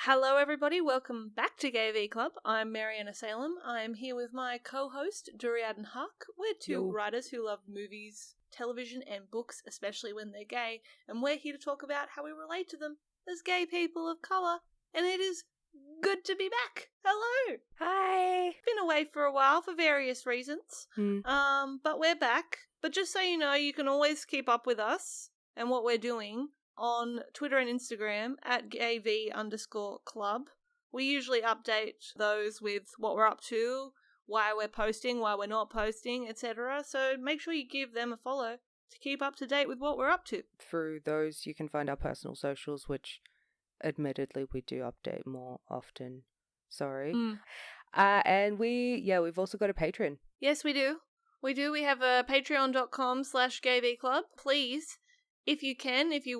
Hello everybody, welcome back to Gay V Club. I'm Mariana Salem. I'm here with my co-host, Deah and Huck. We're two writers who love movies, television and books, especially when they're gay, and we're here to talk about how we relate to them as gay people of colour. And it is good to be back. Hello. Hi. Been away for a while for various reasons, but we're back. But just so you know, you can always keep up with us and what we're doing on Twitter and Instagram at gayv_club. We usually update those with what we're up to, why we're posting, why we're not posting, etc. So make sure you give them a follow to keep up to date with what we're up to. Through those, you can find our personal socials, which admittedly we do update more often. Sorry. And we've also got a Patreon. Yes, we do. We have a patreon.com/gayvclub. Please, if you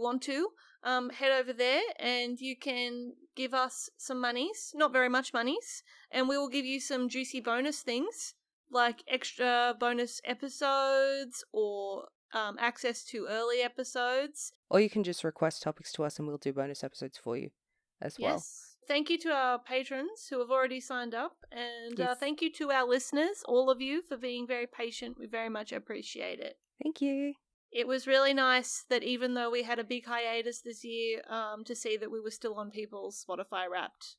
want to, head over there and you can give us some monies, not very much monies, and we will give you some juicy bonus things, like extra bonus episodes or access to early episodes. Or you can just request topics to us and we'll do bonus episodes for you as well. Yes. Thank you to our patrons who have already signed up, and thank you to our listeners, all of you, for being very patient. We very much appreciate it. Thank you. It was really nice that even though we had a big hiatus this year, to see that we were still on people's Spotify Wrapped.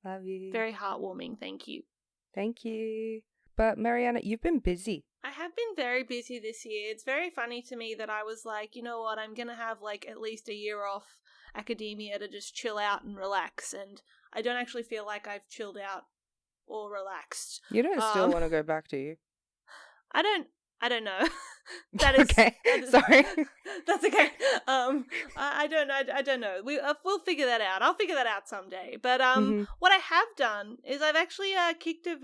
Love you. Very heartwarming, thank you. Thank you. But Mariana, you've been busy. I have been very busy this year. It's very funny to me that I was like, you know what, I'm going to have like at least a year off academia to just chill out and relax, and I don't actually feel like I've chilled out or relaxed. You don't still want to go back, do you? I don't know. That is okay. Sorry. That's okay. I don't know. We'll figure that out. I'll figure that out someday. But what I have done is I've actually kicked a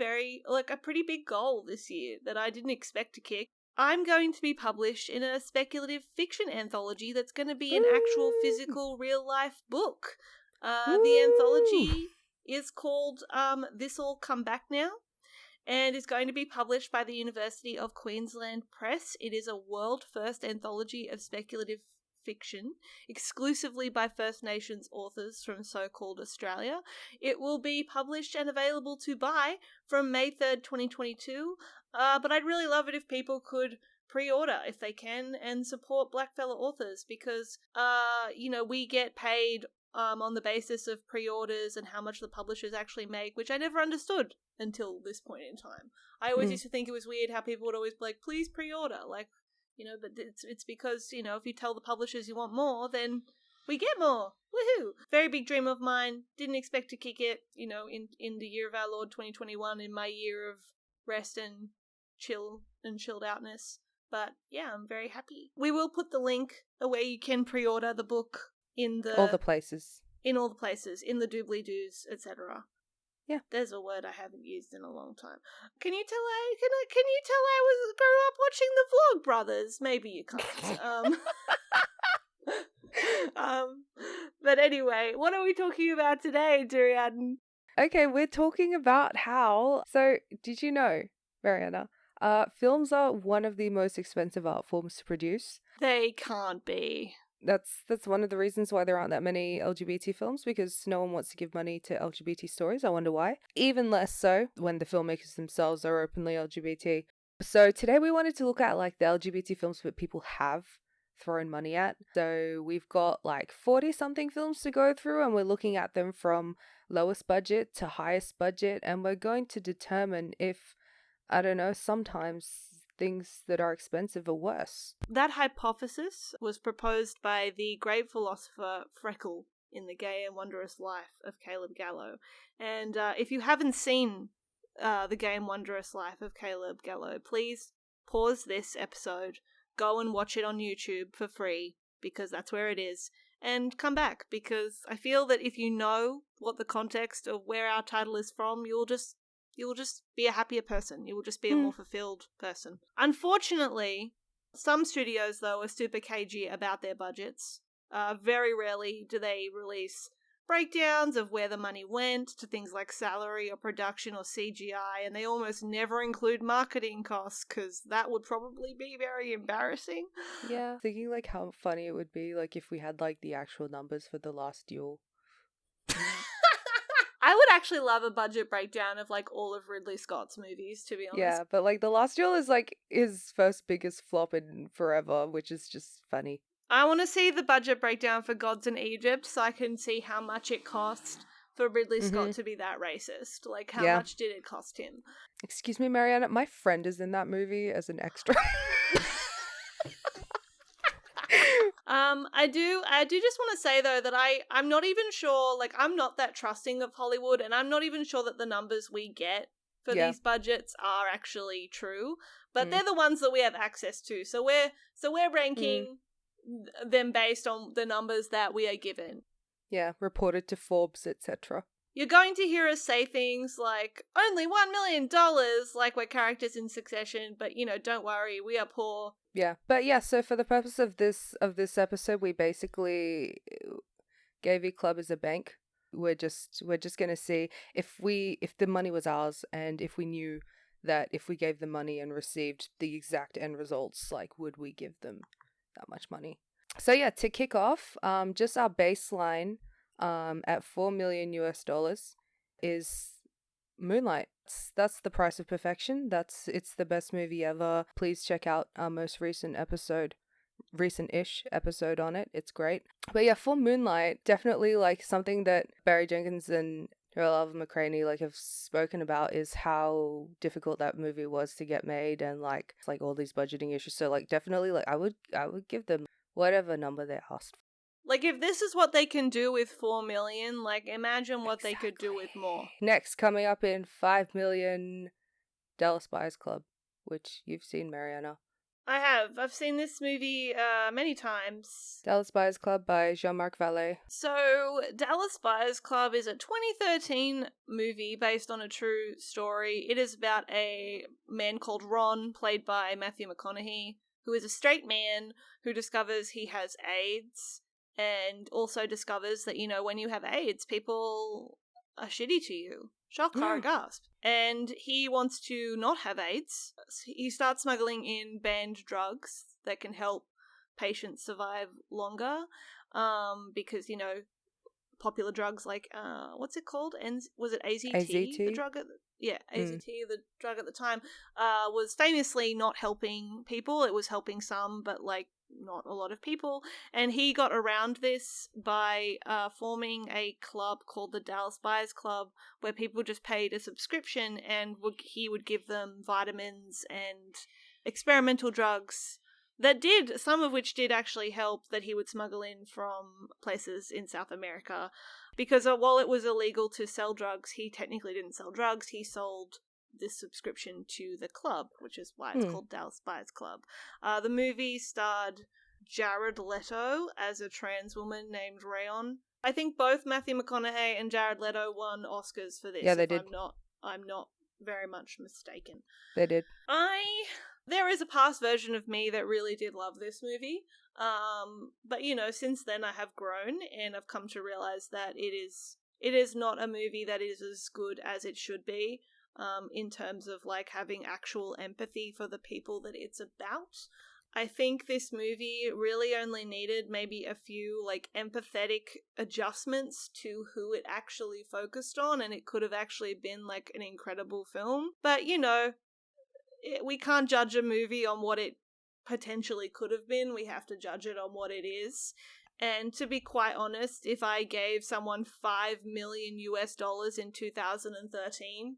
pretty big goal this year that I didn't expect to kick. I'm going to be published in a speculative fiction anthology that's going to be an actual physical real life book. The anthology is called This'll Come Back Now, and is going to be published by the University of Queensland Press. It is a world-first anthology of speculative fiction, exclusively by First Nations authors from so-called Australia. It will be published and available to buy from May 3rd, 2022, but I'd really love it if people could pre-order if they can and support black fellow authors, because, we get paid on the basis of pre-orders and how much the publishers actually make, which I never understood until this point in time. I always used to think it was weird how people would always be like, please pre-order, but it's because, if you tell the publishers you want more, then we get more. Woohoo! Very big dream of mine. Didn't expect to kick it, in the year of our Lord 2021, in my year of rest and chilled outness. But yeah, I'm very happy. We will put the link where you can pre-order the book in all the places, in the doobly-doos, etc. Yeah, there's a word I haven't used in a long time. Can you tell I was grew up watching the Vlog Brothers? Maybe you can't. But anyway, what are we talking about today, Durian? Okay, we're talking about how. So, did you know, Mariana? Films are one of the most expensive art forms to produce. They can't be. That's one of the reasons why there aren't that many LGBT films, because no one wants to give money to LGBT stories. I wonder why. Even less so when the filmmakers themselves are openly LGBT. So today we wanted to look at the LGBT films that people have thrown money at. So we've got 40-something films to go through, and we're looking at them from lowest budget to highest budget, and we're going to determine if, I don't know, sometimes things that are expensive are worse. That hypothesis was proposed by the great philosopher Freckle in The Gay and Wondrous Life of Caleb Gallo. And if you haven't seen The Gay and Wondrous Life of Caleb Gallo, please pause this episode, go and watch it on YouTube for free, because that's where it is, and come back, because I feel that if you know what the context of where our title is from, you'll just be a happier person. You will just be a more fulfilled person. Unfortunately, some studios, though, are super cagey about their budgets. Very rarely do they release breakdowns of where the money went to things like salary or production or CGI, and they almost never include marketing costs, because that would probably be very embarrassing. Yeah, thinking how funny it would be if we had the actual numbers for The Last Duel. I would actually love a budget breakdown of like all of Ridley Scott's movies, to be honest. Yeah, but like The Last Duel is like his first biggest flop in forever, which is just funny. I want to see the budget breakdown for Gods in Egypt so I can see how much it cost for Ridley Scott to be that racist. Like, how much did it cost him? Excuse me, Mariana, my friend is in that movie as an extra. I do just want to say though that I'm not even sure, like, I'm not that trusting of Hollywood, and I'm not even sure that the numbers we get for these budgets are actually true, but they're the ones that we have access to. So we're ranking them based on the numbers that we are given. Yeah, reported to Forbes, etc. You're going to hear us say things like, only $1 million, like we're characters in Succession, but, you know, don't worry, we are poor. Yeah, but yeah, so for the purpose of this episode, we basically gave each club as a bank. We're just gonna see if the money was ours, and if we knew that if we gave them money and received the exact end results, like, would we give them that much money? So yeah, to kick off, just our baseline at $4 million is Moonlight. That's the price of perfection. It's the best movie ever. Please check out our most recent-ish episode on it. It's great. But yeah, for Moonlight, definitely like something that Barry Jenkins and Oliver McCraney like have spoken about is how difficult that movie was to get made, and like all these budgeting issues. So like definitely like I would give them whatever number they asked. Like, if this is what they can do with 4 million, like, imagine what they could do with more. Next, coming up in 5 million, Dallas Buyers Club, which you've seen, Mariana. I have. I've seen this movie many times. Dallas Buyers Club by Jean-Marc Vallée. So, Dallas Buyers Club is a 2013 movie based on a true story. It is about a man called Ron, played by Matthew McConaughey, who is a straight man who discovers he has AIDS, and also discovers that, you know, when you have AIDS, people are shitty to you. Shock, horror, gasp. And he wants to not have AIDS. He starts smuggling in banned drugs that can help patients survive longer. Because, you know, popular drugs like, what's it called? Was it AZT? AZT? The drug AZT, the drug at the time, was famously not helping people. It was helping some, but, like, not a lot of people. And he got around this by forming a club called the Dallas Buyers Club, where people just paid a subscription, and he would give them vitamins and experimental drugs that some of which did actually help, that he would smuggle in from places in South America. Because while it was illegal to sell drugs, he technically didn't sell drugs. He sold this subscription to the club, which is why it's called Dallas Buyers Club. The movie starred Jared Leto as a trans woman named Rayon. I think both Matthew McConaughey and Jared Leto won Oscars for this. Yeah, they did. I'm not very much mistaken. They did. There is a past version of me that really did love this movie. But, you know, since then I have grown, and I've come to realize that it is not a movie that is as good as it should be. In terms of like having actual empathy for the people that it's about. I think this movie really only needed maybe a few like empathetic adjustments to who it actually focused on, and it could have actually been like an incredible film. But, you know, we can't judge a movie on what it potentially could have been. We have to judge it on what it is. And to be quite honest, if I gave someone $5 million in 2013,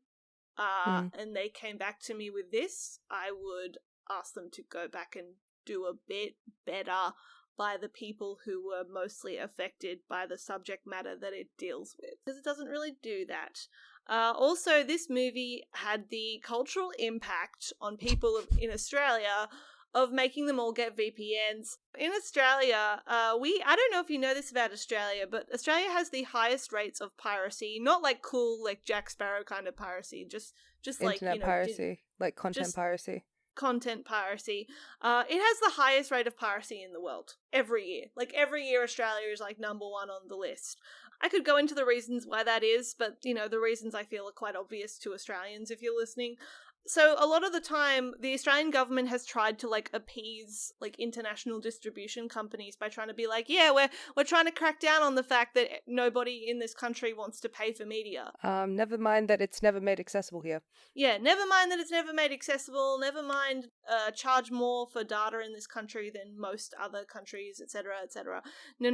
and they came back to me with this, I would ask them to go back and do a bit better by the people who were mostly affected by the subject matter that it deals with, because it doesn't really do that. Also, this movie had the cultural impact on people in Australia of making them all get VPNs. In Australia, I don't know if you know this about Australia, but Australia has the highest rates of piracy. Not like cool, like Jack Sparrow kind of piracy, just like, internet you know, piracy, like content piracy. Content piracy. It has the highest rate of piracy in the world every year. Like, every year Australia is like number one on the list. I could go into the reasons why that is, but, you know, the reasons I feel are quite obvious to Australians if you're listening. So a lot of the time, the Australian government has tried to like appease like international distribution companies by trying to be like, yeah, we're trying to crack down on the fact that nobody in this country wants to pay for media. Never mind that it's never made accessible here. Yeah, never mind that it's never made accessible. Never mind, charge more for data in this country than most other countries, etc., etc. No.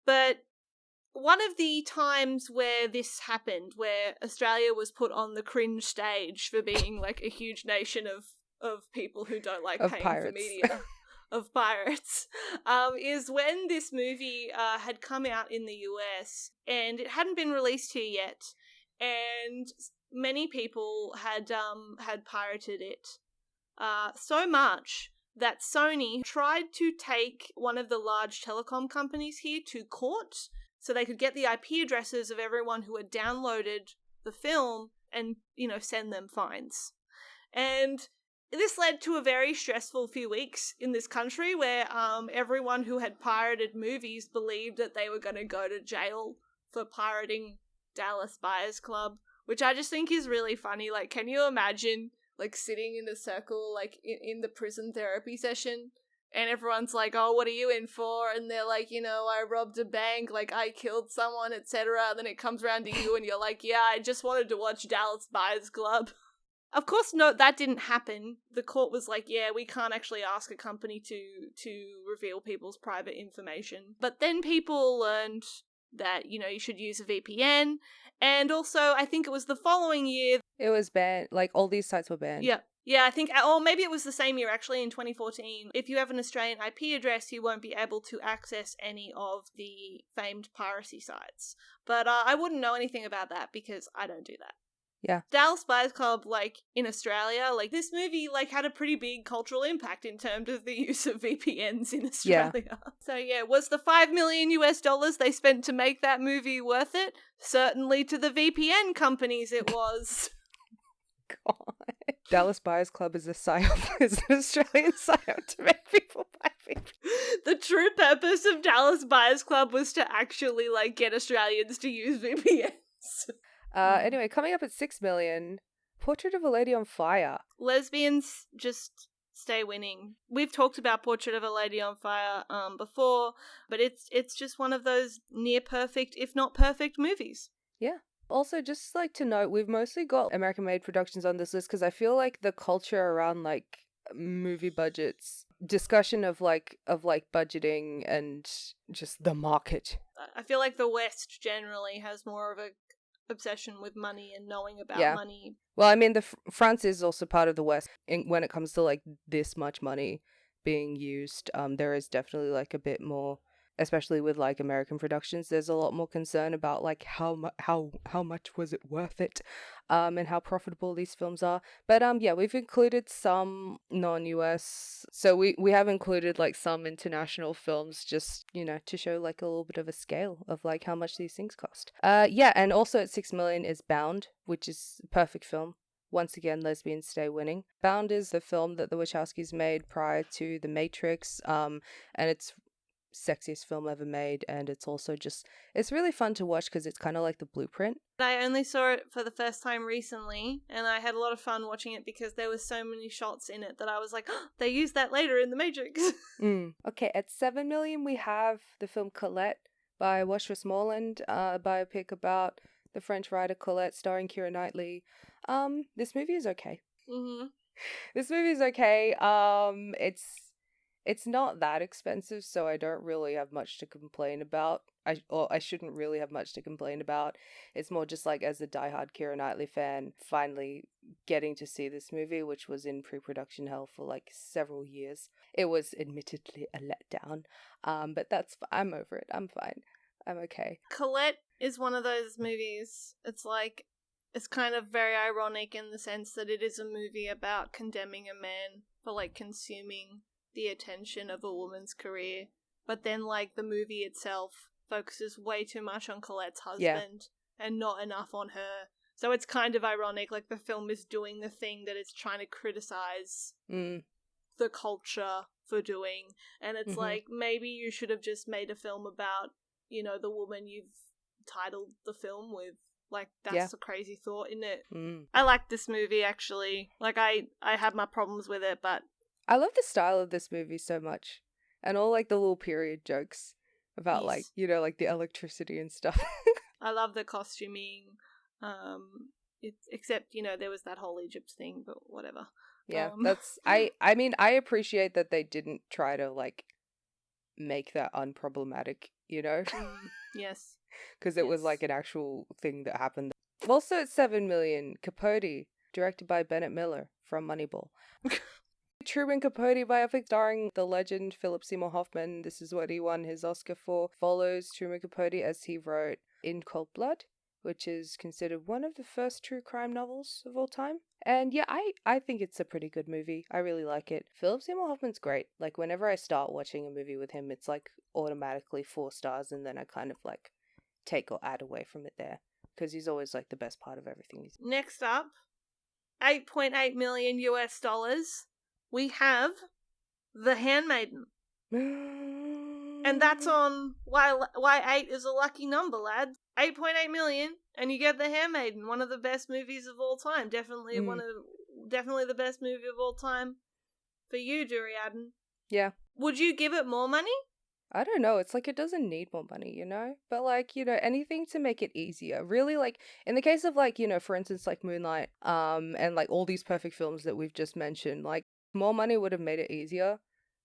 But one of the times where this happened, where Australia was put on the cringe stage for being like a huge nation of people who don't like Of paying pirates. for media, of pirates, is when this movie had come out in the US and it hadn't been released here yet, and many people had pirated it so much that Sony tried to take one of the large telecom companies here to court so they could get the IP addresses of everyone who had downloaded the film and, send them fines. And this led to a very stressful few weeks in this country where everyone who had pirated movies believed that they were going to go to jail for pirating Dallas Buyers Club, which I just think is really funny. Like, can you imagine, like, sitting in a circle, like, in the prison therapy session, and everyone's like, oh, what are you in for? And they're like, I robbed a bank, like, I killed someone, etc. Then it comes around to you and you're like, yeah, I just wanted to watch Dallas Buyers Club. Of course, no, that didn't happen. The court was like, yeah, we can't actually ask a company to reveal people's private information. But then people learned that, you should use a VPN. And also, I think it was the following year. It was banned. Like, all these sites were banned. Yeah, I think, or maybe it was the same year, actually, in 2014. If you have an Australian IP address, you won't be able to access any of the famed piracy sites. But I wouldn't know anything about that because I don't do that. Yeah. Dallas Buyers Club, like, in Australia, like, this movie, like, had a pretty big cultural impact in terms of the use of VPNs in Australia. Yeah. So, yeah, was the $5 million they spent to make that movie worth it? Certainly to the VPN companies it was. God. Dallas Buyers Club is a psyop, is an Australian psyop to make people buy VPNs. The true purpose of Dallas Buyers Club was to actually, like, get Australians to use VPNs. Anyway, coming up at 6 million, Portrait of a Lady on Fire. Lesbians just stay winning. We've talked about Portrait of a Lady on Fire before, but it's just one of those near perfect, if not perfect, movies. Yeah. Also, just like to note, we've mostly got American-made productions on this list because I feel like the culture around like movie budgets, discussion of budgeting and just the market. I feel like the West generally has more of a obsession with money and knowing about money. Well, I mean, France is also part of the West. When it comes to like this much money being used, there is definitely like a bit more, especially with like American productions. There's a lot more concern about like how much was it worth it, and how profitable these films are. But yeah, we've included some non-US, so we have included like some international films just to show like a little bit of a scale of like how much these things cost. Yeah, and also at 6 million is Bound, which is a perfect film. Once again, lesbians stay winning. Bound is the film that the Wachowskis made prior to The Matrix, and it's sexiest film ever made, and it's also it's really fun to watch because it's kind of like the blueprint. I only saw it for the first time recently, and I had a lot of fun watching it because there were so many shots in it that I was like, oh, they used that later in The Matrix. Okay, at 7 million we have the film Colette by Westmoreland, a biopic about the French writer Colette, starring Keira Knightley. This movie is okay. This movie is okay. It's not that expensive, so I don't really have much to complain about. I shouldn't really have much to complain about. It's more just like as a diehard Keira Knightley fan, finally getting to see this movie, which was in pre-production hell for like several years. It was admittedly a letdown, but I'm over it. I'm fine. I'm okay. Colette is one of those movies. It's like, it's kind of very ironic in the sense that it is a movie about condemning a man for like consuming the attention of a woman's career, but then like the movie itself focuses way too much on Colette's husband and not enough on her. So it's kind of ironic, like the film is doing the thing that it's trying to criticize the culture for doing, and it's like, maybe you should have just made a film about, the woman you've titled the film with, Like, that's Yeah. a crazy thought, isn't it? Mm. I like this movie, actually. Like, I have my problems with it, but... I love the style of this movie so much. And all, like, the little period jokes about, like, Yes. you know, like, the electricity and stuff. I love the costuming. Except, you know, there was that whole Egypt thing, but whatever. Yeah, I mean, I appreciate that they didn't try to, like, make that unproblematic, you know? Yes. Because it was, like, an actual thing that happened. Also at 7 million, Capote, directed by Bennett Miller from Moneyball. Truman Capote biopic starring the legend Philip Seymour Hoffman. This is what he won his Oscar for. Follows Truman Capote as he wrote In Cold Blood, which is considered one of the first true crime novels of all time. And yeah, I think it's a pretty good movie. I really like it. Philip Seymour Hoffman's great. Like, whenever I start watching a movie with him, it's like automatically 4 stars, and then I kind of like take or add away from it there. Because he's always like the best part of everything. Next up, $8.8 million US dollars. We have The Handmaiden. And that's on why 8 is a lucky number, lad. 8.8 million, and you get The Handmaiden, one of the best movies of all time. Definitely definitely the best movie of all time for you, Duriadin. Yeah. Would you give it more money? I don't know. It's like it doesn't need more money, you know? But like, you know, anything to make it easier. Really, like in the case of like, you know, for instance, like Moonlight, and like all these perfect films that we've just mentioned, like more money would have made it easier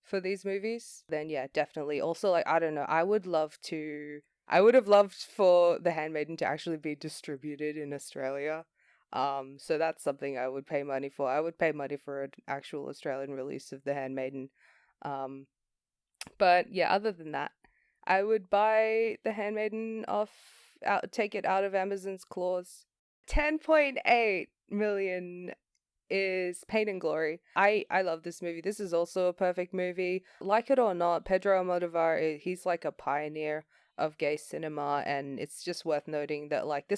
for these movies. Then yeah, definitely. Also, like, I don't know, I would have loved for The Handmaiden to actually be distributed in Australia. So that's something I would pay money for. I would pay money for an actual Australian release of The Handmaiden. But yeah, other than that, I would buy The Handmaiden take it out of Amazon's claws. 10.8 million is Pain and Glory. I love this movie. This is also a perfect movie. Like it or not, Pedro Almodovar, he's like a pioneer of gay cinema, and it's just worth noting that like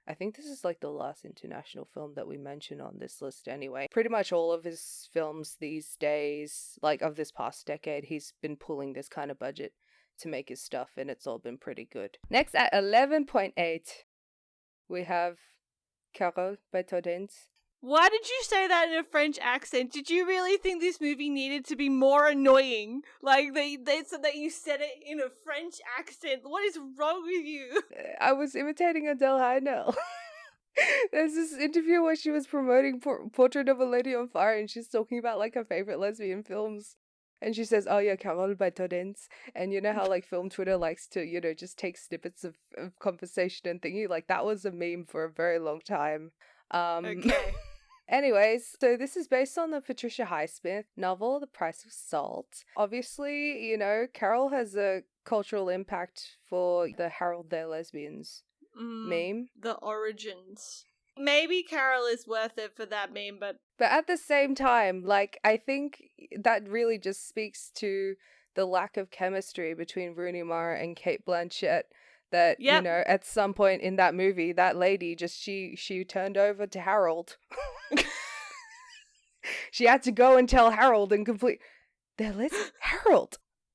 I think this is like the last international film that we mention on this list anyway. Pretty much all of his films these days, like of this past decade, he's been pulling this kind of budget to make his stuff, and it's all been pretty good. Next at 11.8, we have Carole by Tordens. Why did you say that in a French accent? Did you really think this movie needed to be more annoying? Like, they said that you said it in a French accent. What is wrong with you? I was imitating Adele Haenel. There's this interview where she was promoting Portrait of a Lady on Fire, and she's talking about, like, her favorite lesbian films. And she says, oh yeah, Carole by Tordens. And you know how, like, film Twitter likes to, you know, just take snippets of conversation and thingy? Like, that was a meme for a very long time. Okay. Anyways, so this is based on the Patricia Highsmith novel, The Price of Salt. Obviously, you know, Carol has a cultural impact for the Harold They're Lesbians meme. The origins. Maybe Carol is worth it for that meme, but at the same time, like, I think that really just speaks to the lack of chemistry between Rooney Mara and Cate Blanchett. That, you know, at some point in that movie, that lady just, she turned over to Harold. She had to go and tell Harold and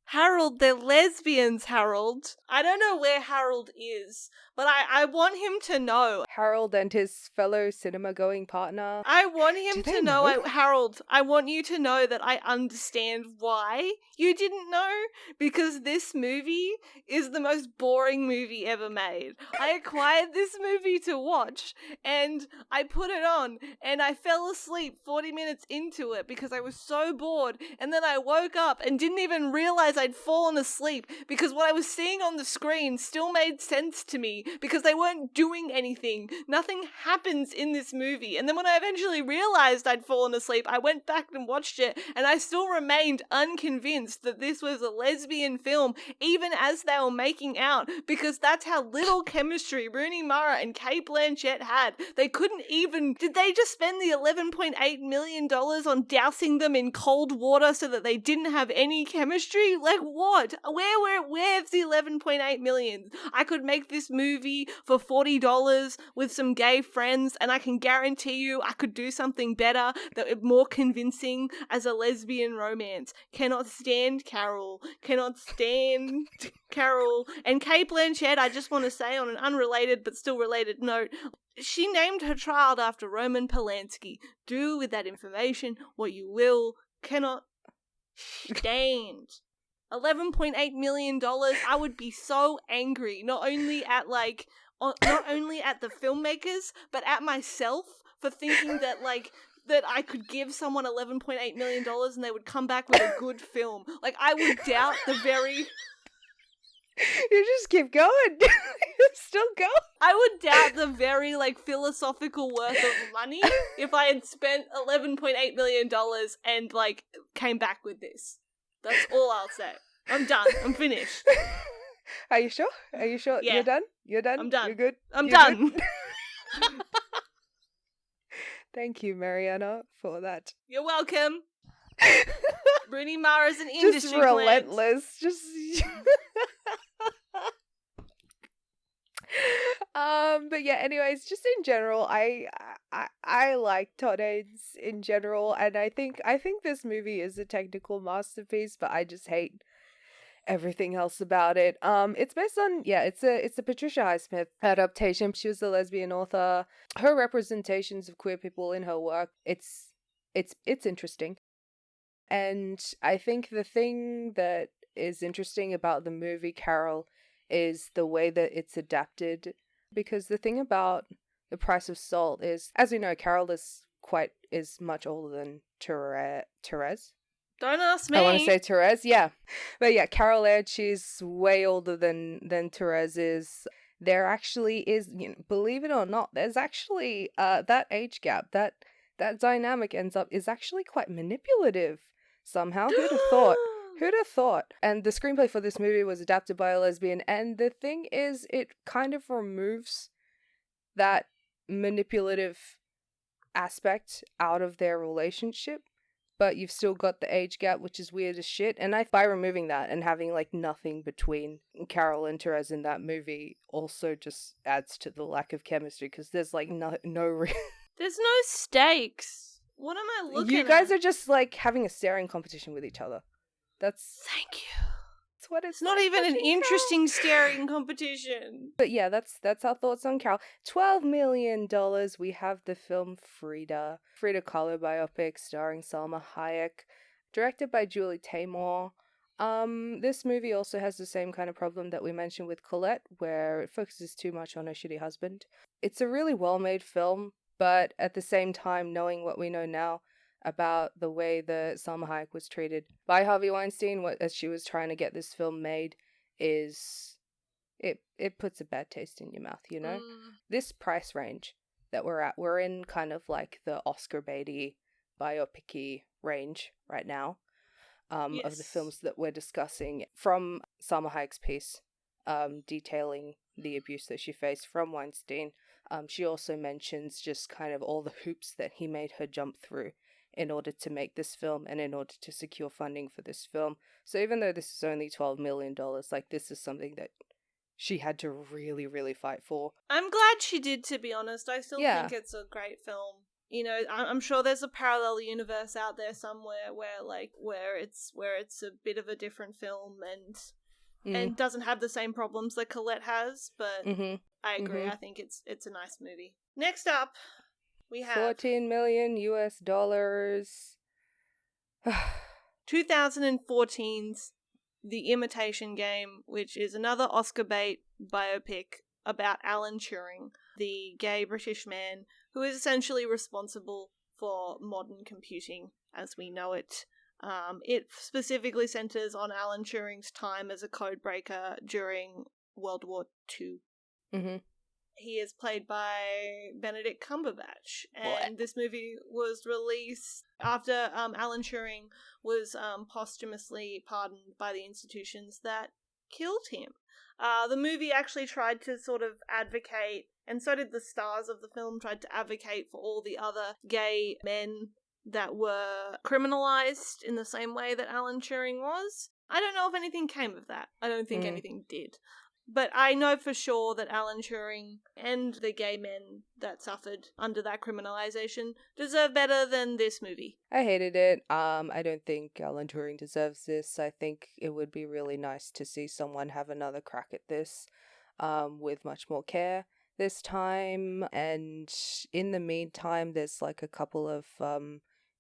Harold, they're lesbians, Harold. I don't know where Harold is, but I want him to know. Harold and his fellow cinema-going partner. I want him to know. Harold, I want you to know that I understand why you didn't know, because this movie is the most boring movie ever made. I acquired this movie to watch, and I put it on, and I fell asleep 40 minutes into it because I was so bored, and then I woke up and didn't even realize I'd fallen asleep because what I was seeing on the screen still made sense to me because they weren't doing anything. Nothing happens in this movie. And then when I eventually realized I'd fallen asleep, I went back and watched it, and I still remained unconvinced that this was a lesbian film, even as they were making out, because that's how little chemistry Rooney Mara and Cate Blanchett had. They couldn't even... Did they just spend the $11.8 million on dousing them in cold water so that they didn't have any chemistry? Like, what? Where's the $11.8 million? I could make this movie movie for $40 with some gay friends, and I can guarantee you I could do something better, that more convincing as a lesbian romance. Cannot stand Carol. Cannot stand Carol. And Kate Blanchett, I just want to say on an unrelated but still related note, she named her child after Roman Polanski. Do with that information what you will. Cannot stand. $11.8 million. I would be so angry, not only at the filmmakers, but at myself for thinking that that I could give someone $11.8 million and they would come back with a good film. I would doubt the very... You just keep going. You still go. I would doubt the very philosophical worth of money if I had spent $11.8 million and came back with this. That's all I'll say. I'm done. I'm finished. Are you sure? Are you sure? Yeah. You're done? You're done? I'm done. You're good? I'm You're done. good? Thank you, Merryana, for that. You're welcome. Rooney Mara's an industry Just relentless. Just... But yeah, anyways, just in general, I like Todd Haynes in general, and I think this movie is a technical masterpiece, but I just hate everything else about it. It's based on it's a Patricia Highsmith adaptation. She was a lesbian author. Her representations of queer people in her work, it's interesting. And I think the thing that is interesting about the movie Carol is the way that it's adapted, because the thing about The Price of Salt is, as we know, Carol is much older than Therese. Don't ask me. I want to say Therese, yeah. But yeah, Carol Laird, she's way older than Therese is. There actually is, believe it or not, there's actually that age gap, that dynamic is actually quite manipulative somehow. Who'd have thought? Who'd have thought? And the screenplay for this movie was adapted by a lesbian, and the thing is, it kind of removes that manipulative aspect out of their relationship, but you've still got the age gap, which is weird as shit. And by removing that and having nothing between Carol and Therese in that movie also just adds to the lack of chemistry, because there's no There's no stakes. What am I looking at? You guys are just having a staring competition with each other. Thank you. That's what it's not even an interesting staring competition. But yeah, that's our thoughts on Carol. $12 million. We have the film Frida Kahlo biopic starring Salma Hayek, directed by Julie Taymor. This movie also has the same kind of problem that we mentioned with Colette, where it focuses too much on her shitty husband. It's a really well-made film, but at the same time, knowing what we know now about the way that Salma Hayek was treated by Harvey Weinstein as she was trying to get this film made, is it puts a bad taste in your mouth, This price range that we're in kind of the Oscar baity, biopic-y range right now, yes, of the films that we're discussing, from Salma Hayek's piece detailing the abuse that she faced from Weinstein. She also mentions just kind of all the hoops that he made her jump through in order to make this film and in order to secure funding for this film. So even though this is only $12 million, this is something that she had to really, really fight for. I'm glad she did, to be honest. I still think it's a great film. I'm sure there's a parallel universe out there somewhere where it's a bit of a different film and doesn't have the same problems that Colette has, but I agree. I think it's a nice movie. Next up, we have $14 million. 2014's The Imitation Game, which is another Oscar bait biopic about Alan Turing, the gay British man who is essentially responsible for modern computing as we know it. It specifically centers on Alan Turing's time as a codebreaker during World War II. He is played by Benedict Cumberbatch, and this movie was released after Alan Turing was posthumously pardoned by the institutions that killed him. The movie actually tried to sort of advocate, and so did the stars of the film, tried to advocate for all the other gay men that were criminalized in the same way that Alan Turing was. I don't know if anything came of that. I don't think anything did. But I know for sure that Alan Turing and the gay men that suffered under that criminalization deserve better than this movie. I hated it. I don't think Alan Turing deserves this. I think it would be really nice to see someone have another crack at this, with much more care this time. And in the meantime, there's like a couple of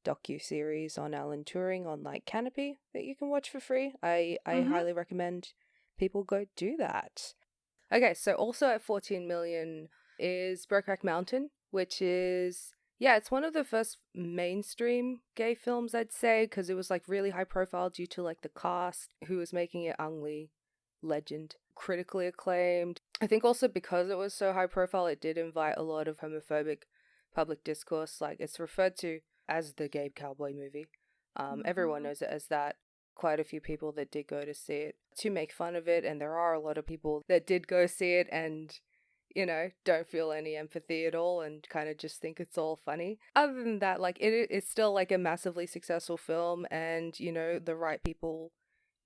docu-series on Alan Turing on like Canopy that you can watch for free. I highly recommend people go do that. Okay, so also at 14 million is Brokeback Mountain, which is, yeah, it's one of the first mainstream gay films, I'd say, because it was like really high profile due to like the cast who was making it, Ang Lee, legend, critically acclaimed. I think also because it was so high profile, it did invite a lot of homophobic public discourse. Like, it's referred to as the gay cowboy movie. Everyone knows it as that. Quite a few people that did go to see it to make fun of it, and there are a lot of people that did go see it and, you know, don't feel any empathy at all and kind of just think it's all funny. Other than that, like, it's still like a massively successful film, and, you know, the right people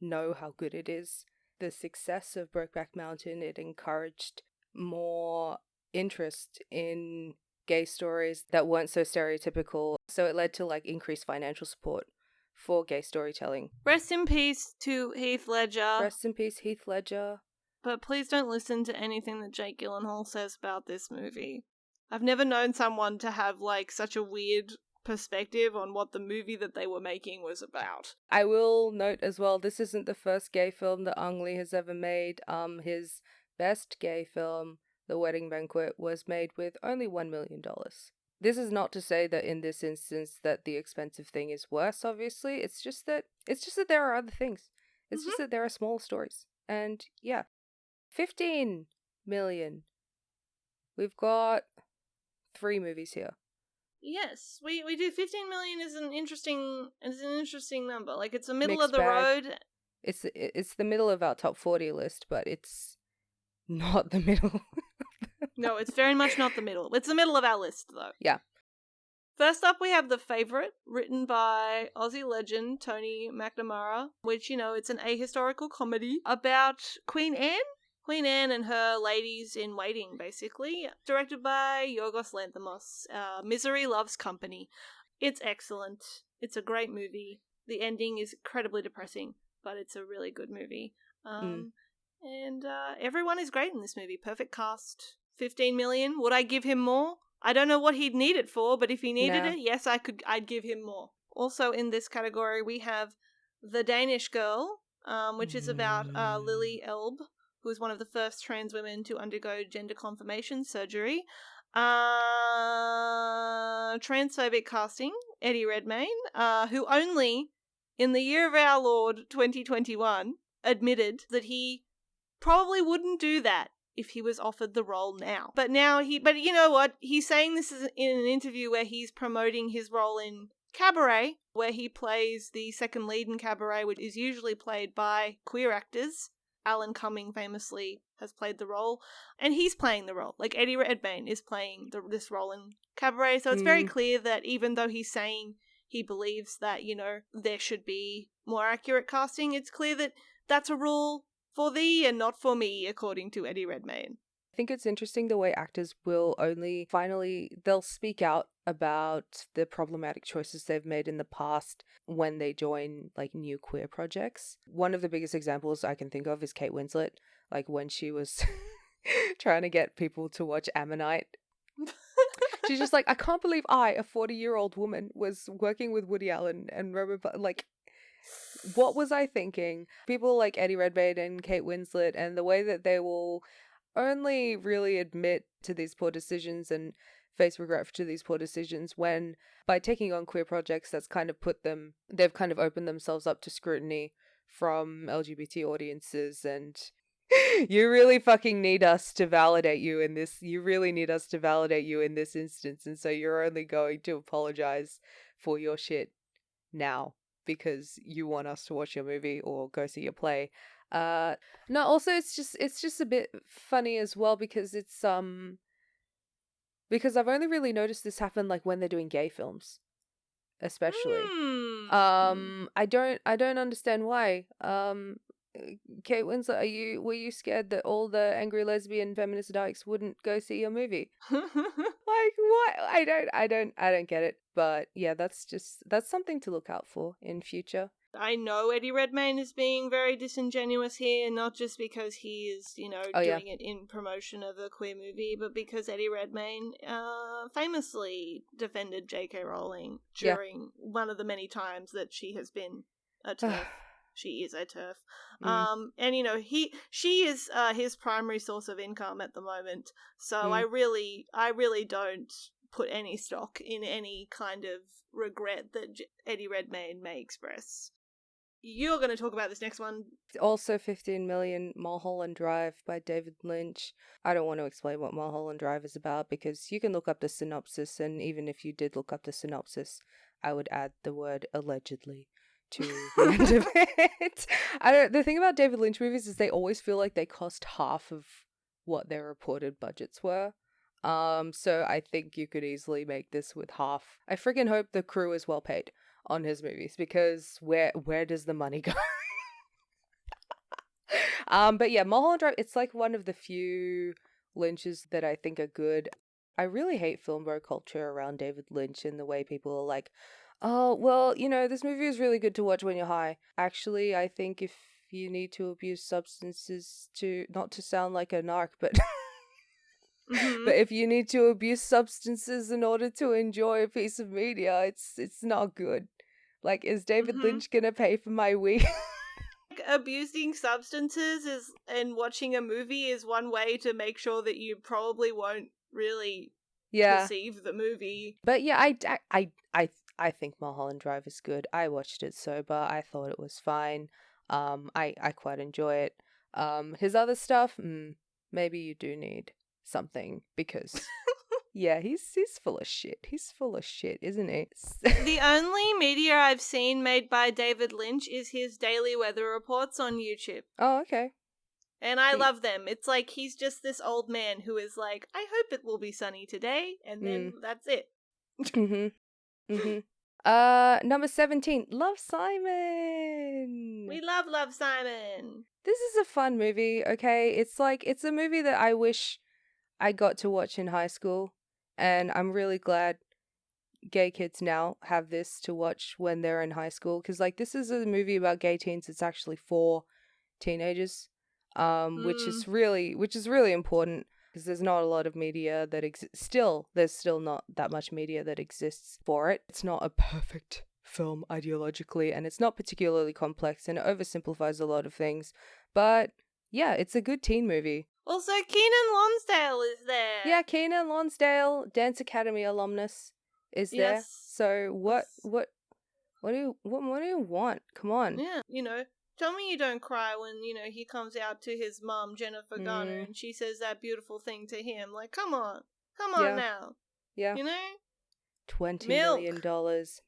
know how good it is. The success of Brokeback Mountain, it encouraged more interest in gay stories that weren't so stereotypical, so it led to like increased financial support for gay storytelling. Rest in peace to Heath Ledger. Rest in peace, Heath Ledger. But please don't listen to anything that Jake Gyllenhaal says about this movie. I've never known someone to have like such a weird perspective on what the movie that they were making was about. I will note as well, this isn't the first gay film that Ang Lee has ever made. His best gay film, The Wedding Banquet, was made with only $1 million. This is not to say that in this instance that the expensive thing is worse, obviously. It's just that there are other things. It's just that there are small stories. And yeah. 15 million. We've got 3 movies here. Yes, we do. 15 million is an interesting number. Like, it's the middle Mixed of the bag. road. It's the middle of our top 40 list, but it's not the middle. No, it's very much not the middle. It's the middle of our list, though. Yeah. First up, we have The Favourite, written by Aussie legend Tony McNamara, which, you know, it's an ahistorical comedy about Queen Anne. Queen Anne and her ladies in waiting, basically. Directed by Yorgos Lanthimos. Misery Loves Company. It's excellent. It's a great movie. The ending is incredibly depressing, but it's a really good movie. And everyone is great in this movie. Perfect cast. 15 million. Would I give him more? I don't know what he'd need it for, but if he needed it, yes, I'd give him more. Also in this category, we have The Danish Girl, which is about Lily Elbe, who is one of the first trans women to undergo gender confirmation surgery. Transphobic casting, Eddie Redmayne, who only, in the year of our Lord 2021, admitted that he probably wouldn't do that if he was offered the role now. But you know what? He's saying this is in an interview where he's promoting his role in Cabaret, where he plays the second lead in Cabaret, which is usually played by queer actors. Alan Cumming famously has played the role, and he's playing the role. Like, Eddie Redmayne is playing this role in Cabaret, so it's very clear that even though he's saying he believes that, you know, there should be more accurate casting, it's clear that that's a rule for thee and not for me, according to Eddie Redmayne. I think it's interesting the way actors will they'll speak out about the problematic choices they've made in the past when they join like new queer projects. One of the biggest examples I can think of is Kate Winslet, like when she was trying to get people to watch Ammonite. She's just like, I can't believe I, a 40-year-old woman, was working with Woody Allen and like, what was I thinking? People like Eddie Redmayne and Kate Winslet, and the way that they will only really admit to these poor decisions and face regret to these poor decisions when, by taking on queer projects, they've kind of opened themselves up to scrutiny from LGBT audiences, and you really fucking need us to validate you in this. You really need us to validate you in this instance, and so you're only going to apologize for your shit now because you want us to watch your movie or go see your play. No, also it's just a bit funny as well because it's because I've only really noticed this happen like when they're doing gay films, especially. I don't understand why. Kate Winslet, were you scared that all the angry lesbian feminist dykes wouldn't go see your movie? Like, what? I don't get it. But yeah, that's something to look out for in future. I know Eddie Redmayne is being very disingenuous here, not just because he is, doing it in promotion of a queer movie, but because Eddie Redmayne famously defended J.K. Rowling during one of the many times that she has been a TERF. She is a TERF. And she is his primary source of income at the moment. So I really don't put any stock in any kind of regret that Eddie Redmayne may express. You're going to talk about this next one. Also 15 million, Mulholland Drive by David Lynch. I don't want to explain what Mulholland Drive is about because you can look up the synopsis, and even if you did look up the synopsis, I would add the word allegedly to the end of it. The thing about David Lynch movies is they always feel like they cost half of what their reported budgets were. So I think you could easily make this with half. I freaking hope the crew is well paid on his movies, because where does the money go? But yeah, Mulholland Drive, it's like one of the few Lynches that I think are good. I really hate film bro culture around David Lynch and the way people are like, oh, well, this movie is really good to watch when you're high. Actually, I think if you need to abuse substances not to sound like a narc, but but if you need to abuse substances in order to enjoy a piece of media, it's not good. Like, is David Lynch gonna pay for my weed? Abusing substances and watching a movie is one way to make sure that you probably won't really perceive the movie. But yeah, I think Mulholland Drive is good. I watched it sober. I thought it was fine. I quite enjoy it. His other stuff, maybe you do need something, because yeah, he's full of shit. He's full of shit, isn't he? The only media I've seen made by David Lynch is his daily weather reports on YouTube. Oh, okay. And I love them. It's like he's just this old man who is like, I hope it will be sunny today, and then that's it. Number 17, Love, Simon. We love Simon. This is a fun movie, okay? It's a movie that I wish I got to watch in high school, and I'm really glad gay kids now have this to watch when they're in high school, because this is a movie about gay teens. It's actually for teenagers, which is really important, because there's not a lot of media that exists. There's still not that much media that exists for it. It's not a perfect film ideologically, and it's not particularly complex, and it oversimplifies a lot of things, but yeah, it's a good teen movie. Also, Keenan Lonsdale is there. Yeah, Keenan Lonsdale, Dance Academy alumnus, is there. Yes. So what do you want? Come on. Yeah, tell me you don't cry when, he comes out to his mom, Jennifer Garner, and she says that beautiful thing to him. Like, come on now. Yeah. $20 Milk. million.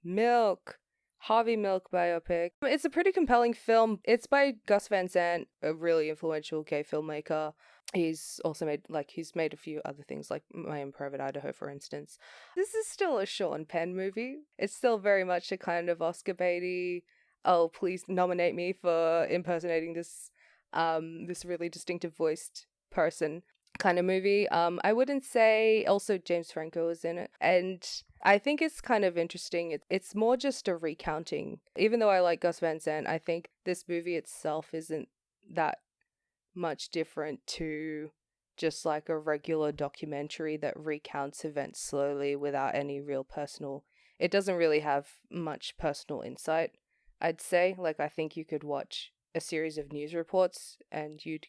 Milk. Harvey Milk biopic. It's a pretty compelling film. It's by Gus Van Sant, a really influential gay filmmaker. He's also made a few other things, like My Own Private Idaho, for instance. This is still a Sean Penn movie. It's still very much a kind of Oscar baity, oh, please nominate me for impersonating this really distinctive voiced person kind of movie. I wouldn't say, also James Franco is in it, and I think it's kind of interesting. It's more just a recounting. Even though I like Gus Van Sant, I think this movie itself isn't that much different to just like a regular documentary that recounts events slowly without any real personal. It doesn't really have much personal insight, I'd say. Like, I think you could watch a series of news reports and you'd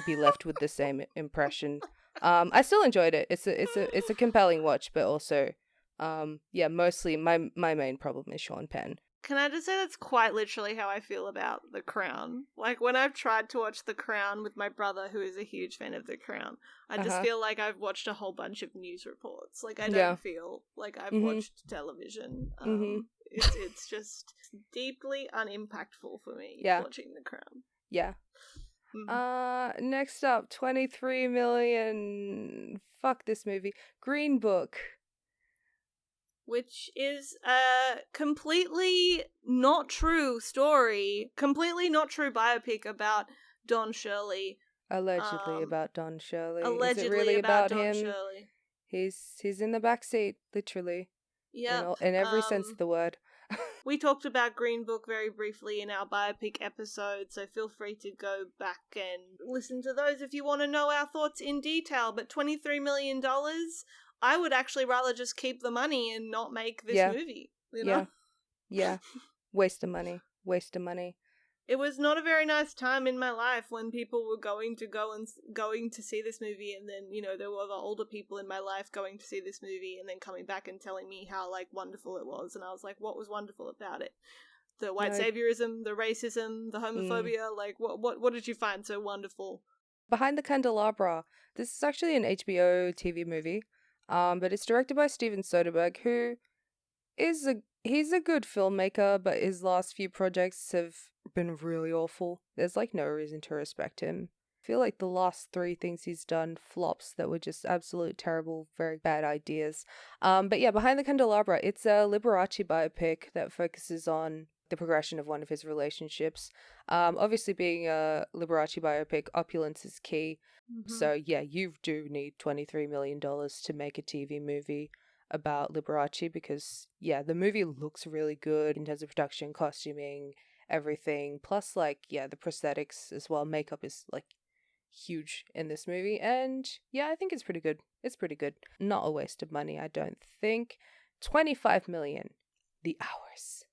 be left with the same impression. I still enjoyed it. It's a compelling watch, but also mostly my main problem is Sean Penn. Can I just say that's quite literally how I feel about The Crown? Like, when I've tried to watch The Crown with my brother, who is a huge fan of The Crown, I just feel like I've watched a whole bunch of news reports. Like, I don't feel like I've watched television. It's just deeply unimpactful for me watching The Crown. Yeah. Next up, 23 million. Fuck this movie. Green Book. which is a completely not true story, completely not true biopic about Don Shirley. Allegedly about Don Shirley. Is it Allegedly really about about Don him? Shirley. He's in the back seat, literally. Yep. In every sense of the word. We talked about Green Book very briefly in our biopic episode, so feel free to go back and listen to those if you want to know our thoughts in detail. But $23 million, I would actually rather just keep the money and not make this movie, you know? Yeah. Waste of money. Waste of money. It was not a very nice time in my life when people were going to see this movie, and then, you know, there were the older people in my life going to see this movie and then coming back and telling me how, like, wonderful it was. And I was like, what was wonderful about it? The white saviorism, the racism, the homophobia, like, what did you find so wonderful? Behind the Candelabra. This is actually an HBO TV movie, but it's directed by Steven Soderbergh, who he's a good filmmaker, but his last few projects have been really awful. There's like no reason to respect him. I feel like the last 3 things he's done flops that were just absolute terrible, very bad ideas. But yeah, Behind the Candelabra, it's a Liberace biopic that focuses on the progression of one of his relationships. Obviously being a Liberace biopic, opulence is key. Mm-hmm. So yeah, you do need $23 million to make a TV movie about Liberace, because yeah, the movie looks really good in terms of production, costuming, everything. Plus, like, yeah, the prosthetics as well. Makeup is like huge in this movie, and yeah, I think it's pretty good. It's pretty good. Not a waste of money, I don't think. 25 million. The Hours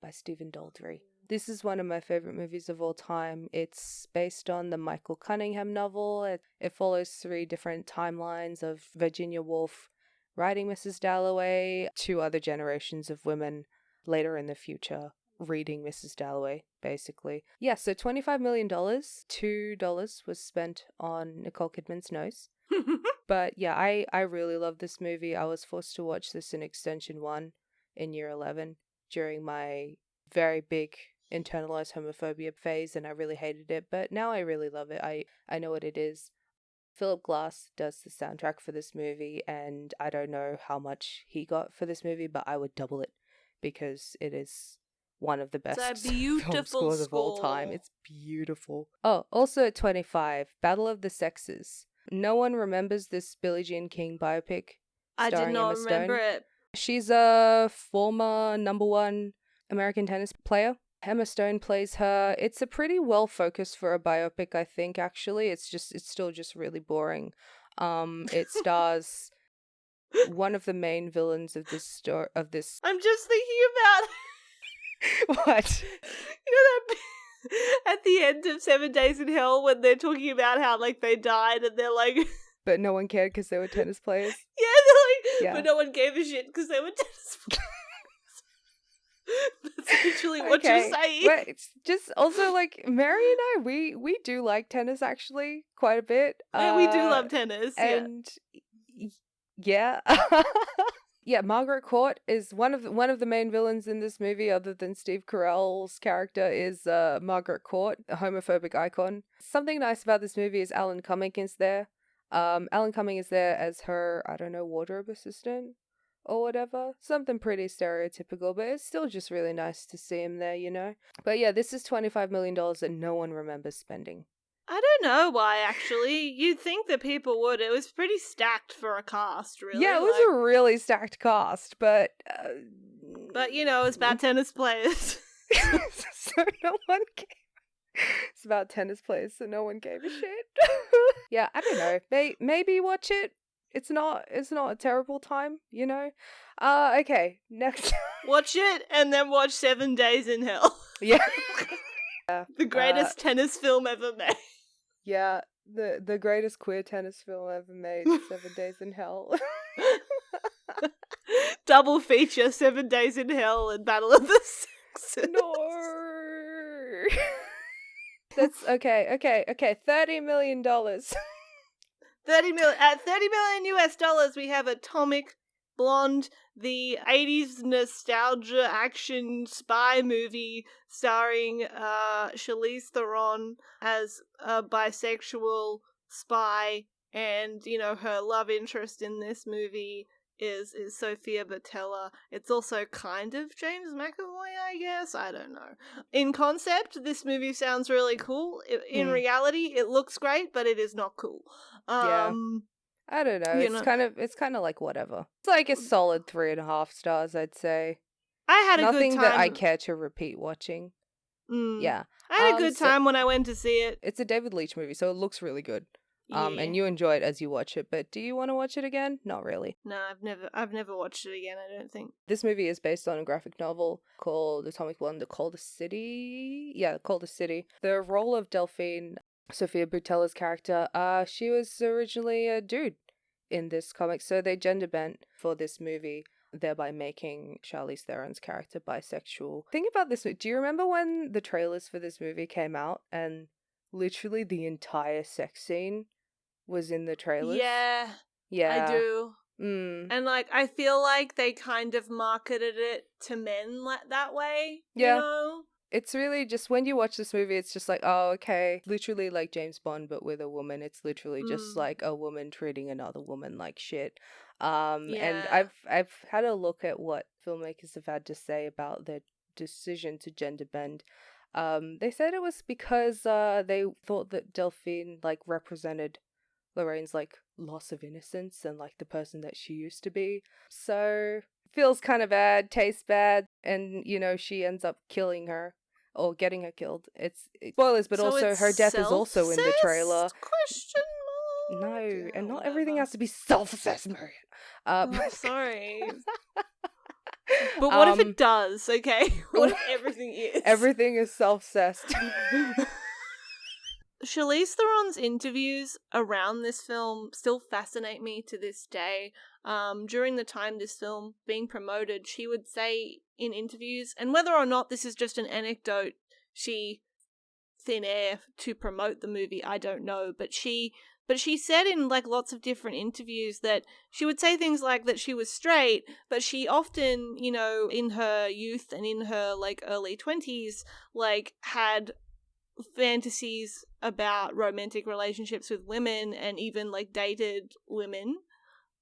by Stephen Daldry. This is one of my favorite movies of all time. It's based on the Michael Cunningham novel. It follows 3 different timelines of Virginia Woolf writing Mrs. Dalloway, 2 other generations of women later in the future reading Mrs. Dalloway, basically. Yeah, so $25 million, $2 was spent on Nicole Kidman's nose. But yeah, I really love this movie. I was forced to watch this in Extension 1 in year 11 during my very big internalized homophobia phase, and I really hated it, but now I really love it. I know what it is. Philip Glass does the soundtrack for this movie, and I don't know how much he got for this movie, but I would double it because it is one of the best film scores of all time. It's beautiful. Oh, also at 25, Battle of the Sexes. No one remembers this Billie Jean King biopic. I did not remember it. She's a former #1 American tennis player. Emma Stone plays her. It's a pretty well focused for a biopic, I think, actually. It's still just really boring. It stars one of the main villains of this I'm just thinking about what? You know that at the end of 7 Days in Hell when they're talking about how, like, they died and they're like, but no one cared because they were tennis players. Yeah, they're like, but no one gave a shit because they were tennis players. That's literally what you're saying. But it's just also like Mary and I, we do like tennis actually quite a bit. Yeah, we do love tennis. And yeah. Yeah, Margaret Court is one of the main villains in this movie, other than Steve Carell's character, is Margaret Court, a homophobic icon. Something nice about this movie is Alan Cumming is there. Alan Cumming is there as her, I don't know, wardrobe assistant or whatever. Something pretty stereotypical, but it's still just really nice to see him there, you know? But yeah, this is $25 million that no one remembers spending. I don't know why, actually. You'd think that people would. It was pretty stacked for a cast, really. Yeah, it was a really stacked cast, but... But, you know, it's about tennis players. So no one cared. It's about tennis players, so no one gave a shit. Yeah, I don't know. Maybe watch it. It's not a terrible time, you know? Okay, next. Watch it, and then watch 7 Days in Hell. Yeah. The greatest tennis film ever made. Yeah, the greatest queer tennis film ever made, 7 Days in Hell. Double feature, 7 Days in Hell and Battle of the Sexes. No. That's okay, $30 million. 30 million. At $30 million US, we have Atomic Blonde, the 80s nostalgia action spy movie starring Charlize Theron as a bisexual spy, and, you know, her love interest in this movie is Sophia Boutella. It's also kind of James McAvoy, I guess. I don't know. In concept, this movie sounds really cool. In reality, it looks great, but it is not cool. Yeah. I don't know. It's kind of like whatever. It's like a solid 3.5 stars, I'd say. I had a good time. Nothing that I care to repeat watching. Yeah. I had a good time when I went to see it. It's a David Leitch movie, so it looks really good. Yeah. And you enjoy it as you watch it, but do you want to watch it again? Not really. No, I've never watched it again, I don't think. This movie is based on a graphic novel called Atomic Blonde, The Coldest City. Yeah, Coldest City. The role of Delphine, Sophia Boutella's character, she was originally a dude in this comic, so they gender bent for this movie, thereby making Charlize Theron's character bisexual. Think about this. Do you remember when the trailers for this movie came out and literally the entire sex scene was in the trailers? Yeah. I do. And like, I feel like they kind of marketed it to men that way. Yeah. You know? It's really just, when you watch this movie, it's just like, oh, okay. Literally like James Bond, but with a woman. It's literally just like a woman treating another woman like shit. And I've had a look at what filmmakers have had to say about their decision to gender bend. They said it was because they thought that Delphine like represented Lorraine's like loss of innocence and like the person that she used to be. So feels kind of bad, tastes bad, and you know she ends up killing her or getting her killed. It's spoilers, but so also her death is also in the trailer. Question mark? No, and not everything has to be self-assessed, Marian. Sorry. But what if it does, okay? What if everything is? Everything is self-assessed. Charlize Theron's interviews around this film still fascinate me to this day. During the time this film being promoted, she would say in interviews, and whether or not this is just an anecdote she thin air to promote the movie, I don't know, but she said in like lots of different interviews that she would say things like that she was straight, but she often, you know, in her youth and in her like early 20s, like had fantasies about romantic relationships with women and even like dated women,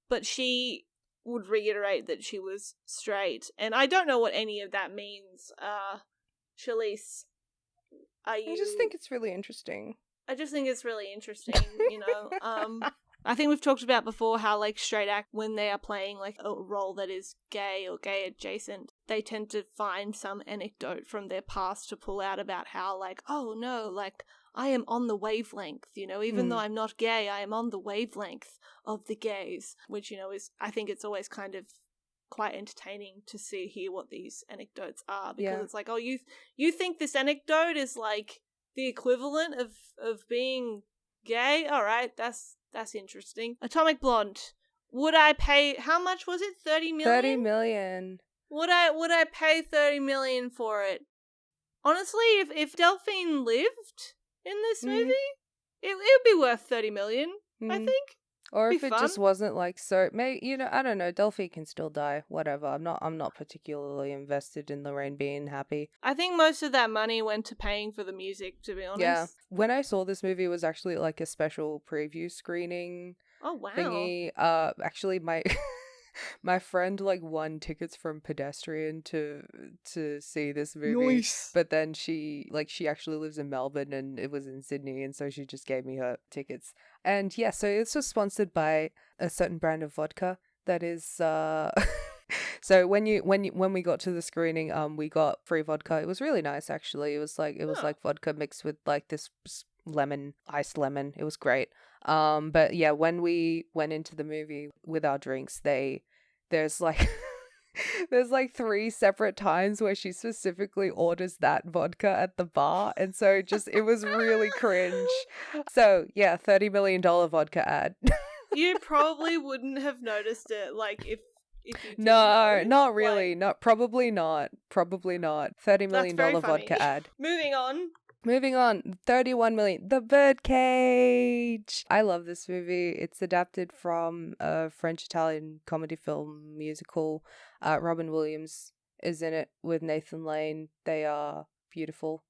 but she would reiterate that she was straight, and I don't know what any of that means. Charlize, I just think it's really interesting. I just think it's really interesting, you know. I think we've talked about before how like straight act, when they are playing like a role that is gay or gay adjacent, they tend to find some anecdote from their past to pull out about how like, oh no, like I am on the wavelength, you know, even though I'm not gay, I am on the wavelength of the gays, which, you know, is, I think it's always kind of quite entertaining to hear what these anecdotes are, because it's like, oh, you think this anecdote is like the equivalent of being gay? All right, that's interesting. Atomic Blonde. Would I pay, how much was it? 30 million? 30 million. Would I pay 30 million for it? Honestly, if Delphine lived in this movie, it would be worth 30 million, I think. Or if it just wasn't like so, you know, I don't know, Delphine can still die, whatever. I'm not particularly invested in Lorraine being happy. I think most of that money went to paying for the music, to be honest. Yeah. When I saw this movie, it was actually like a special preview screening. Oh, wow. Thingy. Actually my friend like won tickets from Pedestrian to see this movie. Nice. But then she actually lives in Melbourne and it was in Sydney, and so she just gave me her tickets. And yeah, so this was sponsored by a certain brand of vodka that is so when we got to the screening, we got free vodka. It was really nice actually. It was like vodka mixed with like this iced lemon. It was great. But yeah, when we went into the movie with our drinks, there's like 3 separate times where she specifically orders that vodka at the bar, and so it was really cringe. So yeah, $30 million vodka ad. You probably wouldn't have noticed it, like if you no, not really. Like, probably not. $30 million vodka ad. Moving on, 31 million. The Birdcage. I love this movie. It's adapted from a French-Italian comedy film musical. Robin Williams is in it with Nathan Lane. They are beautiful.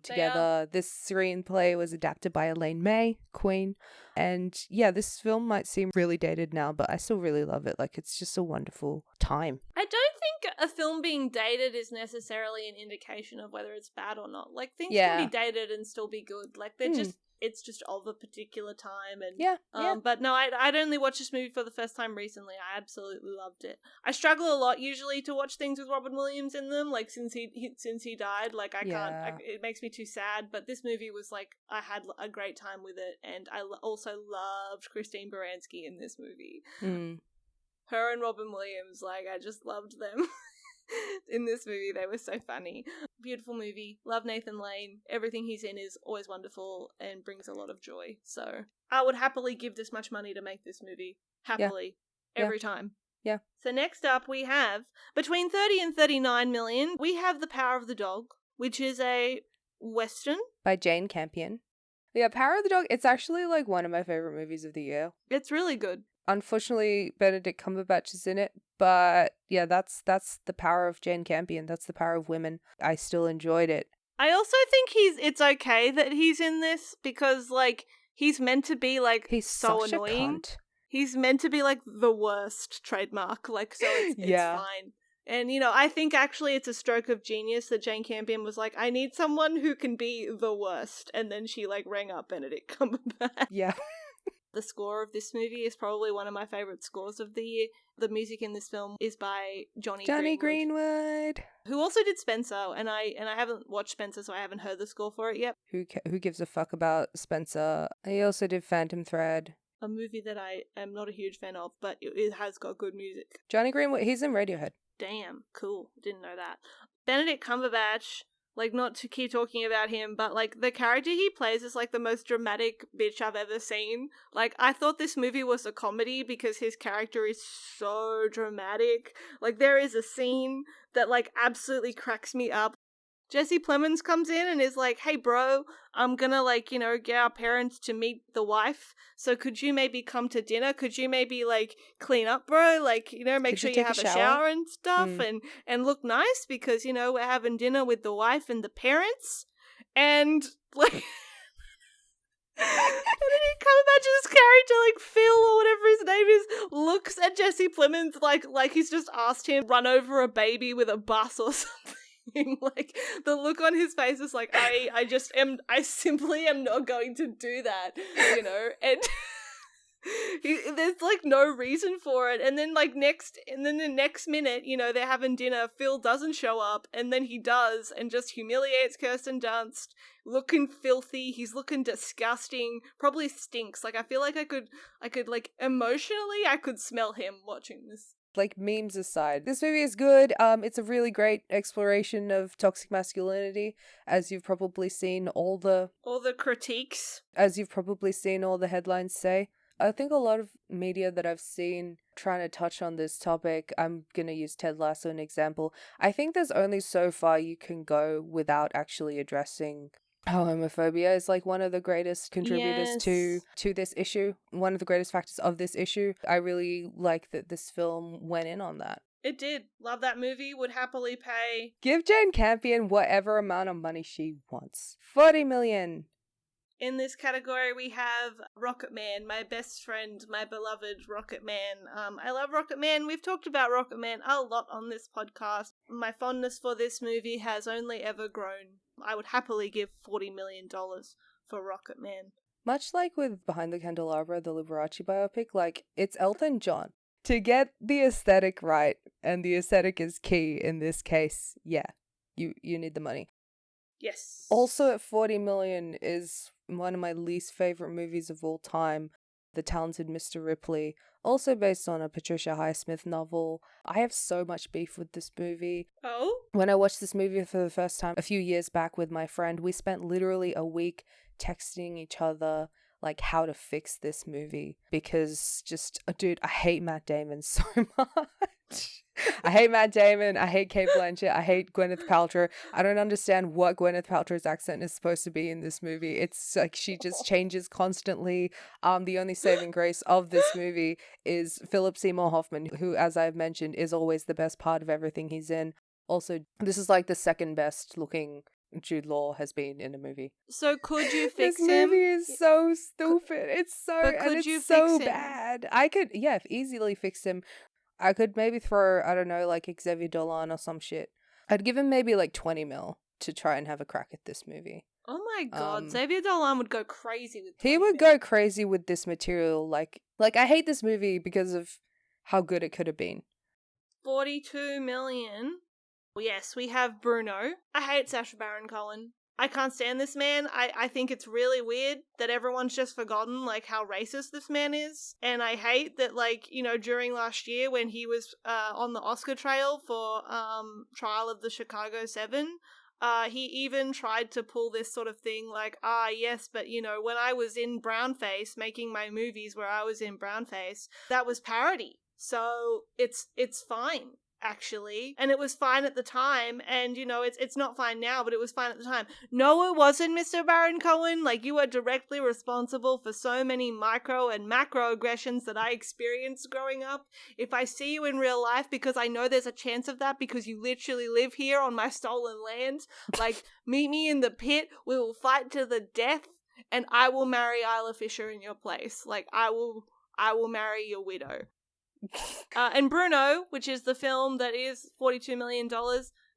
together. This screenplay was adapted by Elaine May, Queen. And yeah, this film might seem really dated now, but I still really love it. Like, it's just a wonderful time. I don't think a film being dated is necessarily an indication of whether it's bad or not. Like, things can be dated and still be good. Like, they're just, it's just of a particular time. And but no, I'd only watched this movie for the first time recently. I absolutely loved it. I struggle a lot usually to watch things with Robin Williams in them. Like, since he died, like, I can't. It makes me too sad. But this movie was like, I had a great time with it, and I also loved Christine Baranski in this movie. Her and Robin Williams, like, I just loved them. In this movie, they were so funny. Beautiful movie. Love Nathan Lane. Everything he's in is always wonderful and brings a lot of joy. So I would happily give this much money to make this movie. Happily. Every time. Yeah. So next up we have, between 30 and 39 million, we have The Power of the Dog, which is a Western. By Jane Campion. Yeah, Power of the Dog, it's actually like one of my favorite movies of the year. It's really good. Unfortunately, Benedict Cumberbatch is in it, but yeah, that's the power of Jane Campion. That's the power of women. I still enjoyed it. I also think it's okay that he's in this because, like, he's meant to be, like, he's so annoying. He's meant to be, like, the worst trademark, like, so it's fine. And, you know, I think actually it's a stroke of genius that Jane Campion was like, I need someone who can be the worst, and then she, like, rang up Benedict Cumberbatch. Yeah. The score of this movie is probably one of my favourite scores of the year. The music in this film is by Johnny Greenwood, who also did Spencer, and I haven't watched Spencer, so I haven't heard the score for it yet. Who gives a fuck about Spencer? He also did Phantom Thread, a movie that I am not a huge fan of, but it has got good music. Johnny Greenwood, he's in Radiohead. Damn, cool. Didn't know that. Benedict Cumberbatch. Like, not to keep talking about him, but, like, the character he plays is, like, the most dramatic bitch I've ever seen. Like, I thought this movie was a comedy because his character is so dramatic. Like, there is a scene that, like, absolutely cracks me up. Jesse Plemons comes in and is like, hey, bro, I'm gonna, like, you know, get our parents to meet the wife, so could you maybe come to dinner? Could you maybe, like, clean up, bro? Like, you know, make sure you have a shower and stuff and look nice because, you know, we're having dinner with the wife and the parents. And, like... And then he Cumberbatch's character, like Phil or whatever his name is, looks at Jesse Plemons like he's just asked him to run over a baby with a bus or something. Like, the look on his face is like, I simply am not going to do that, you know, and there's, like, no reason for it, and then, like, the next minute, you know, they're having dinner, Phil doesn't show up, and then he does, and just humiliates Kirsten Dunst, looking filthy, he's looking disgusting, probably stinks, like, I feel like I could, like, emotionally, I could smell him watching this. Like, memes aside, this movie is good. It's a really great exploration of toxic masculinity, as you've probably seen all the critiques. As you've probably seen all the headlines say. I think a lot of media that I've seen trying to touch on this topic, I'm gonna use Ted Lasso as an example. I think there's only so far you can go without actually addressing how homophobia is, like, one of the greatest contributors to this issue, one of the greatest factors of this issue. I really like that this film went in on that. It did. Love that movie. Would happily pay. Give Jane Campion whatever amount of money she wants. 40 million. In this category, we have Rocketman, my best friend, my beloved Rocketman. I love Rocketman. We've talked about Rocketman a lot on this podcast. My fondness for this movie has only ever grown. I would happily give $40 million for Rocketman. Much like with Behind the Candelabra, the Liberace biopic, like, it's Elton John. To get the aesthetic right, and the aesthetic is key in this case, yeah, you need the money. Yes. Also at 40 million is one of my least favorite movies of all time, The Talented Mr. Ripley, also based on a Patricia Highsmith novel. I have so much beef with this movie. Oh? When I watched this movie for the first time a few years back with my friend, we spent literally a week texting each other, like, how to fix this movie, because just, dude, I hate Matt Damon so much. I hate Matt Damon, I hate Cate Blanchett, I hate Gwyneth Paltrow. I don't understand what Gwyneth Paltrow's accent is supposed to be in this movie. It's like she just changes constantly. The only saving grace of this movie is Philip Seymour Hoffman, who, as I've mentioned, is always the best part of everything he's in. Also, this is like the second best looking Jude Law has been in a movie. So could you fix This him? movie is so stupid. But could it's you so fix him? bad. I could, yeah, easily fix him. I could maybe throw, I don't know, like Xavier Dolan or some shit. I'd give him maybe like 20 mil to try and have a crack at this movie. Oh my god, Xavier Dolan would go crazy with 20 He would mil. go crazy with this material. Like I hate this movie because of how good it could have been. 42 million. Yes, we have Bruno. I hate Sacha Baron Cohen. I can't stand this man. I think it's really weird that everyone's just forgotten, like, how racist this man is. And I hate that, like, you know, during last year when he was on the Oscar trail for Trial of the Chicago 7, he even tried to pull this sort of thing like, yes, but, you know, when I was in brownface, making my movies where I was in brownface, that was parody. So it's fine, actually, and it was fine at the time, and you know it's not fine now, but it was fine at the time. No, it wasn't, Mr. Baron Cohen. Like, you are directly responsible for so many micro and macro aggressions that I experienced growing up. If I see you in real life, because I know there's a chance of that because you literally live here on my stolen land, like, meet me in the pit, we will fight to the death, and I will marry Isla Fisher in your place. Like, I will marry your widow. And Bruno, which is the film that is $42 million,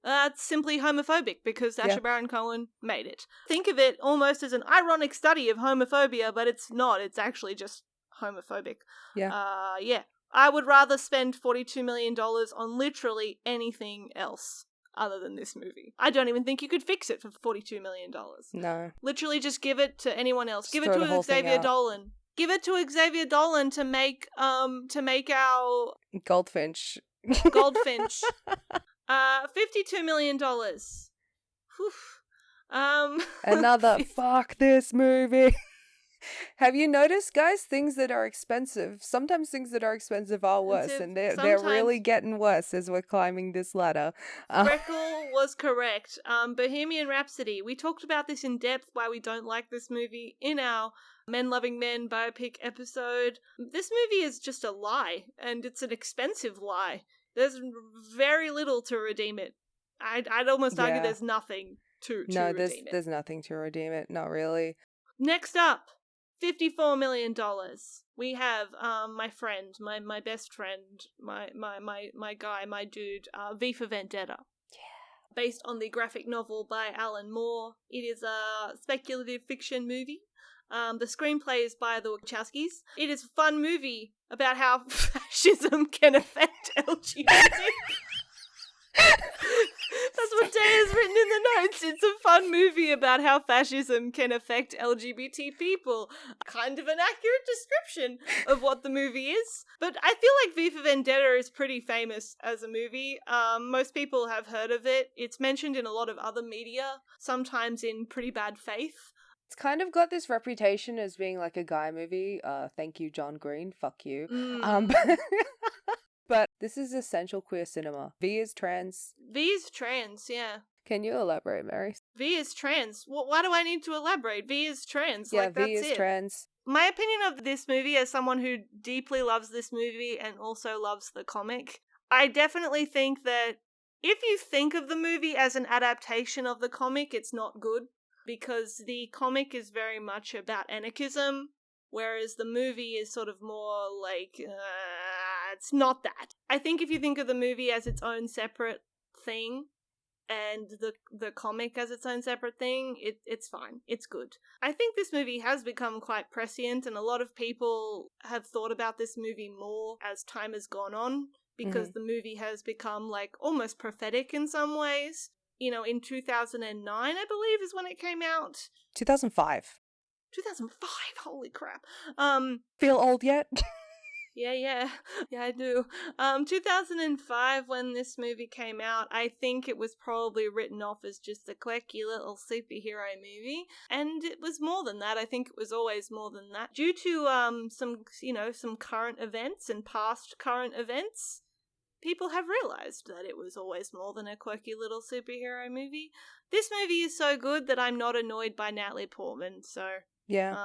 it's simply homophobic because Sacha Baron Cohen made it. Think of it almost as an ironic study of homophobia, but it's not. It's actually just homophobic. Yeah. I would rather spend $42 million on literally anything else other than this movie. I don't even think you could fix it for $42 million. No. Literally just give it to anyone else. Give it to Xavier Dolan. Give it to Xavier Dolan to make our Goldfinch. $52 million. Whew. Another fuck this movie. Have you noticed, guys, things that are expensive? Sometimes things that are expensive are worse, and they're really getting worse as we're climbing this ladder. Freckle was correct. Bohemian Rhapsody. We talked about this in depth, why we don't like this movie, in our Men Loving Men biopic episode. This movie is just a lie, and it's an expensive lie. There's very little to redeem it. I'd almost argue there's nothing to redeem it. There's nothing to redeem it. Not really. Next up, $54 million. We have my friend, my best friend, my guy, my dude, V for Vendetta. Yeah. Based on the graphic novel by Alan Moore. It is a speculative fiction movie. The screenplay is by the Wachowskis. It is a fun movie about how fascism can affect LGBT. That's what Deah has written in the notes. It's a fun movie about how fascism can affect LGBT people. Kind of an accurate description of what the movie is. But I feel like V for Vendetta is pretty famous as a movie. Most people have heard of it. It's mentioned in a lot of other media, sometimes in pretty bad faith. It's kind of got this reputation as being like a guy movie. Thank you, John Green. Fuck you. But this is essential queer cinema. V is trans. V is trans, yeah. Can you elaborate, Mary? V is trans. Why do I need to elaborate? V is trans. Yeah, like, V is trans. My opinion of this movie, as someone who deeply loves this movie and also loves the comic, I definitely think that if you think of the movie as an adaptation of the comic, it's not good. Because the comic is very much about anarchism, whereas the movie is sort of more like, it's not that. I think if you think of the movie as its own separate thing, and the comic as its own separate thing, it's fine. It's good. I think this movie has become quite prescient, and a lot of people have thought about this movie more as time has gone on, because the movie has become, like, almost prophetic in some ways. You know, in 2009, I believe, is when it came out. 2005. 2005, holy crap. Feel old yet? Yeah, I do. 2005, when this movie came out, I think it was probably written off as just a quirky little superhero movie. And it was more than that. I think it was always more than that. Due to some current events and past current events, people have realized that it was always more than a quirky little superhero movie. This movie is so good that I'm not annoyed by Natalie Portman, so... Yeah.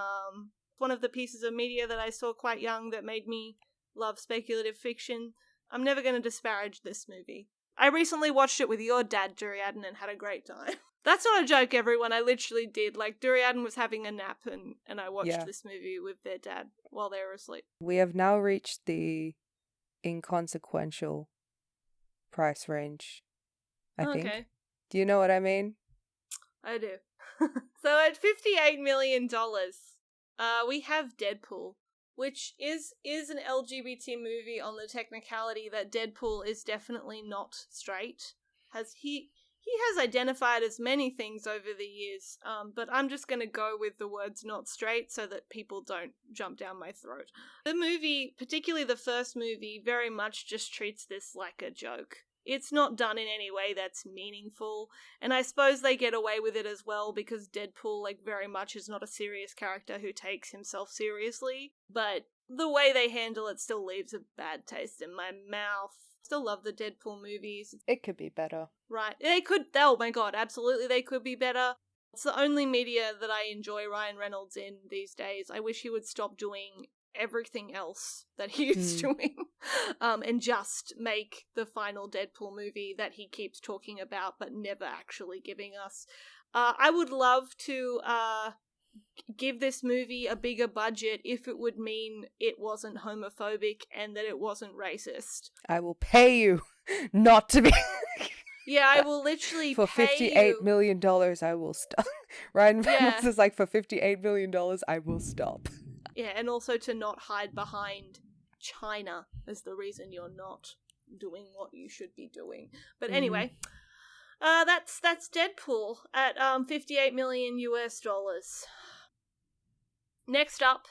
One of the pieces of media that I saw quite young that made me love speculative fiction. I'm never going to disparage this movie. I recently watched it with your dad, Duriadin, and had a great time. That's not a joke, everyone. I literally did. Like, Duriadin was having a nap, and I watched this movie with their dad while they were asleep. We have now reached the inconsequential price range, I think. Do you know what I mean? I do. So at $58 million, we have Deadpool, which is an LGBT movie on the technicality that Deadpool is definitely not straight. He has identified as many things over the years, but I'm just going to go with the words not straight so that people don't jump down my throat. The movie, particularly the first movie, very much just treats this like a joke. It's not done in any way that's meaningful, and I suppose they get away with it as well because Deadpool, like, very much is not a serious character who takes himself seriously, but the way they handle it still leaves a bad taste in my mouth. Still love the Deadpool movies. It could be better. Right. They could, oh my god, absolutely they could be better. It's the only media that I enjoy Ryan Reynolds in these days. I wish he would stop doing everything else that he is doing and just make the final Deadpool movie that he keeps talking about but never actually giving us. I would love to give this movie a bigger budget if it would mean it wasn't homophobic and that it wasn't racist. I will pay you not to be... Yeah, I will literally for pay $58 million, I will stop. Ryan Reynolds is like, for $58 million, I will stop. Yeah, and also to not hide behind China as the reason you're not doing what you should be doing. But anyway, that's Deadpool at $58 million US. Next up,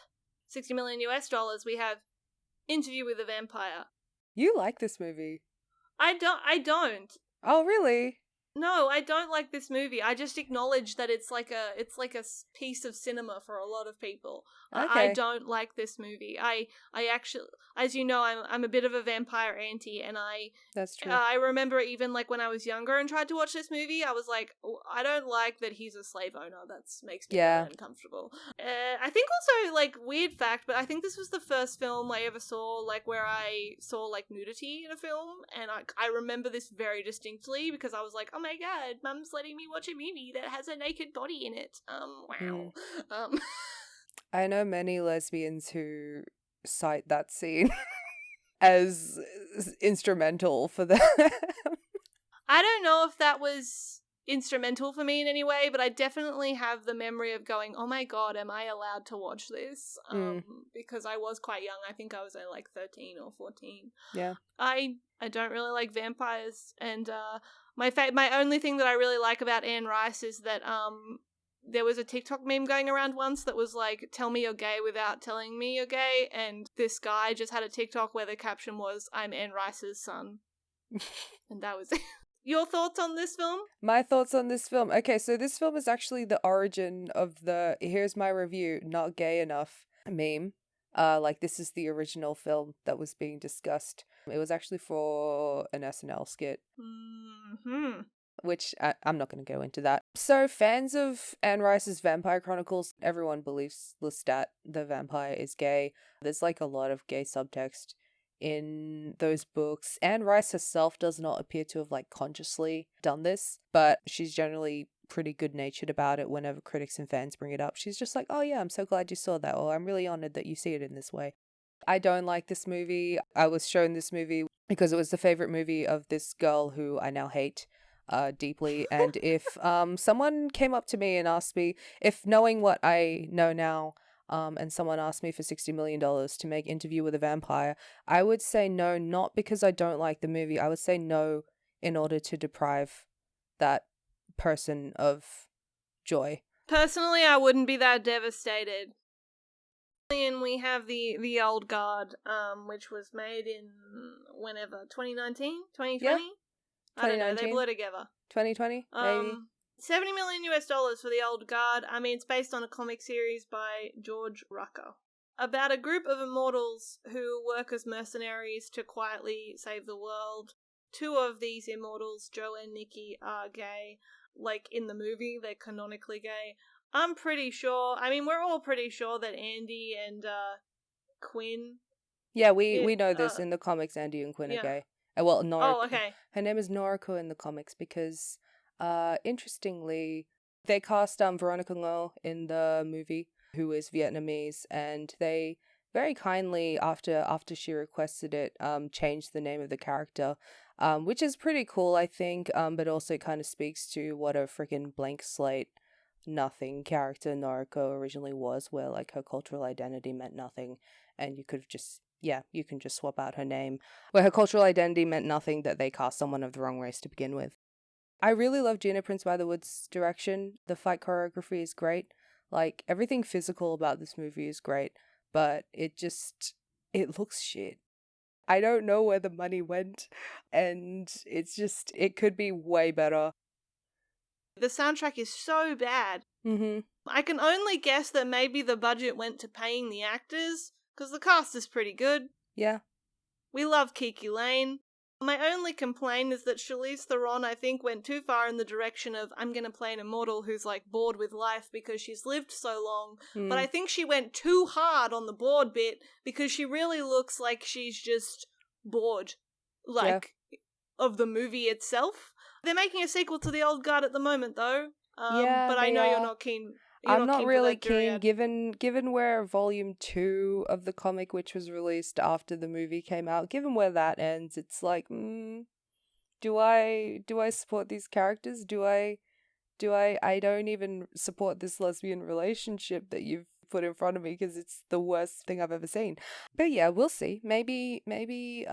$60 million US, we have Interview with a Vampire. You like this movie? I don't. Oh, really? No, I don't like this movie. I just acknowledge that it's like a piece of cinema for a lot of people. Okay. I don't like this movie. I actually, as you know, I'm a bit of a vampire auntie, and That's true. I remember even like when I was younger and tried to watch this movie, I was like, I don't like that he's a slave owner. That makes me very uncomfortable. I think also, like, weird fact, but I think this was the first film I ever saw, like, where I saw like nudity in a film, and I remember this very distinctly because I was like, oh my god, Mum's letting me watch a movie that has a naked body in it. Wow. I know many lesbians who cite that scene as instrumental for them. I don't know if that was instrumental for me in any way, but I definitely have the memory of going, oh my god, am I allowed to watch this? Because I was quite young. I think I was like 13 or 14. Yeah. I don't really like vampires, and my only thing that I really like about Anne Rice is that there was a TikTok meme going around once that was like, tell me you're gay without telling me you're gay, and this guy just had a TikTok where the caption was, I'm Anne Rice's son. And that was it. Your thoughts on this film? My thoughts on this film. Okay, so this film is actually the origin of the here's my review, not gay enough meme. Like, this is the original film that was being discussed. It was actually for an SNL skit. Which I'm not going to go into that. So, fans of Anne Rice's Vampire Chronicles, everyone believes Lestat, the vampire, is gay. There's like a lot of gay subtext in those books. Anne Rice herself does not appear to have like consciously done this, but she's generally pretty good-natured about it whenever critics and fans bring it up. She's just like, oh yeah, I'm so glad you saw that, or I'm really honored that you see it in this way. I don't like this movie. I was shown this movie because it was the favorite movie of this girl who I now hate deeply, and if someone came up to me and asked me, if knowing what I know now, and someone asked me for $60 million to make Interview with a Vampire, I would say no, not because I don't like the movie. I would say no in order to deprive that person of joy. Personally, I wouldn't be that devastated. And we have the Old Guard, which was made in whenever, 2019, 2020. Yeah. I don't know. They blew together. 2020, maybe. $70 million for the Old Guard. I mean, it's based on a comic series by George Rucker about a group of immortals who work as mercenaries to quietly save the world. Two of these immortals, Joe and Nikki, are gay. Like, in the movie, they're canonically gay. I'm pretty sure, I mean, we're all pretty sure that Andy and Quinn... Yeah, we know this. In the comics, Andy and Quinn are gay. Well, Noriko. Oh, okay. Her name is Noriko in the comics because, interestingly, they cast Veronica Ngo in the movie, who is Vietnamese, and they very kindly, after she requested it, changed the name of the character, which is pretty cool, I think, but also kind of speaks to what a freaking blank slate, nothing character Noriko originally was, where like her cultural identity meant nothing, and you could just you can just swap out her name, where her cultural identity meant nothing, that they cast someone of the wrong race to begin with. I really love Gina Prince by the Woods' direction. The fight choreography is great. Like, everything physical about this movie is great, but it looks shit. I don't know where the money went, and it could be way better. The soundtrack is so bad. Mm-hmm. I can only guess that maybe the budget went to paying the actors, because the cast is pretty good. Yeah. We love Kiki Lane. My only complaint is that Charlize Theron, I think, went too far in the direction of, I'm going to play an immortal who's, like, bored with life because she's lived so long. But I think she went too hard on the bored bit because she really looks like she's just bored, like, of the movie itself. They're making a sequel to The Old Guard at the moment, though. But I know you're not keen. I'm not really keen, given where volume 2 of the comic, which was released after the movie came out, given where that ends, it's like, do I support these characters? I don't even support this lesbian relationship that you've put in front of me, because it's the worst thing I've ever seen. But yeah, we'll see. Maybe maybe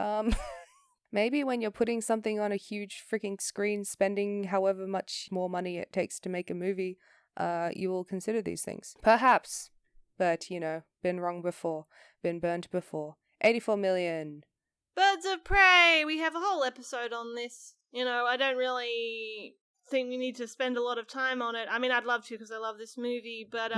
when you're putting something on a huge freaking screen, spending however much more money it takes to make a movie, you will consider these things. Perhaps. But, been wrong before. Been burnt before. 84 million. Birds of Prey! We have a whole episode on this. I don't really think we need to spend a lot of time on it. I mean, I'd love to because I love this movie, but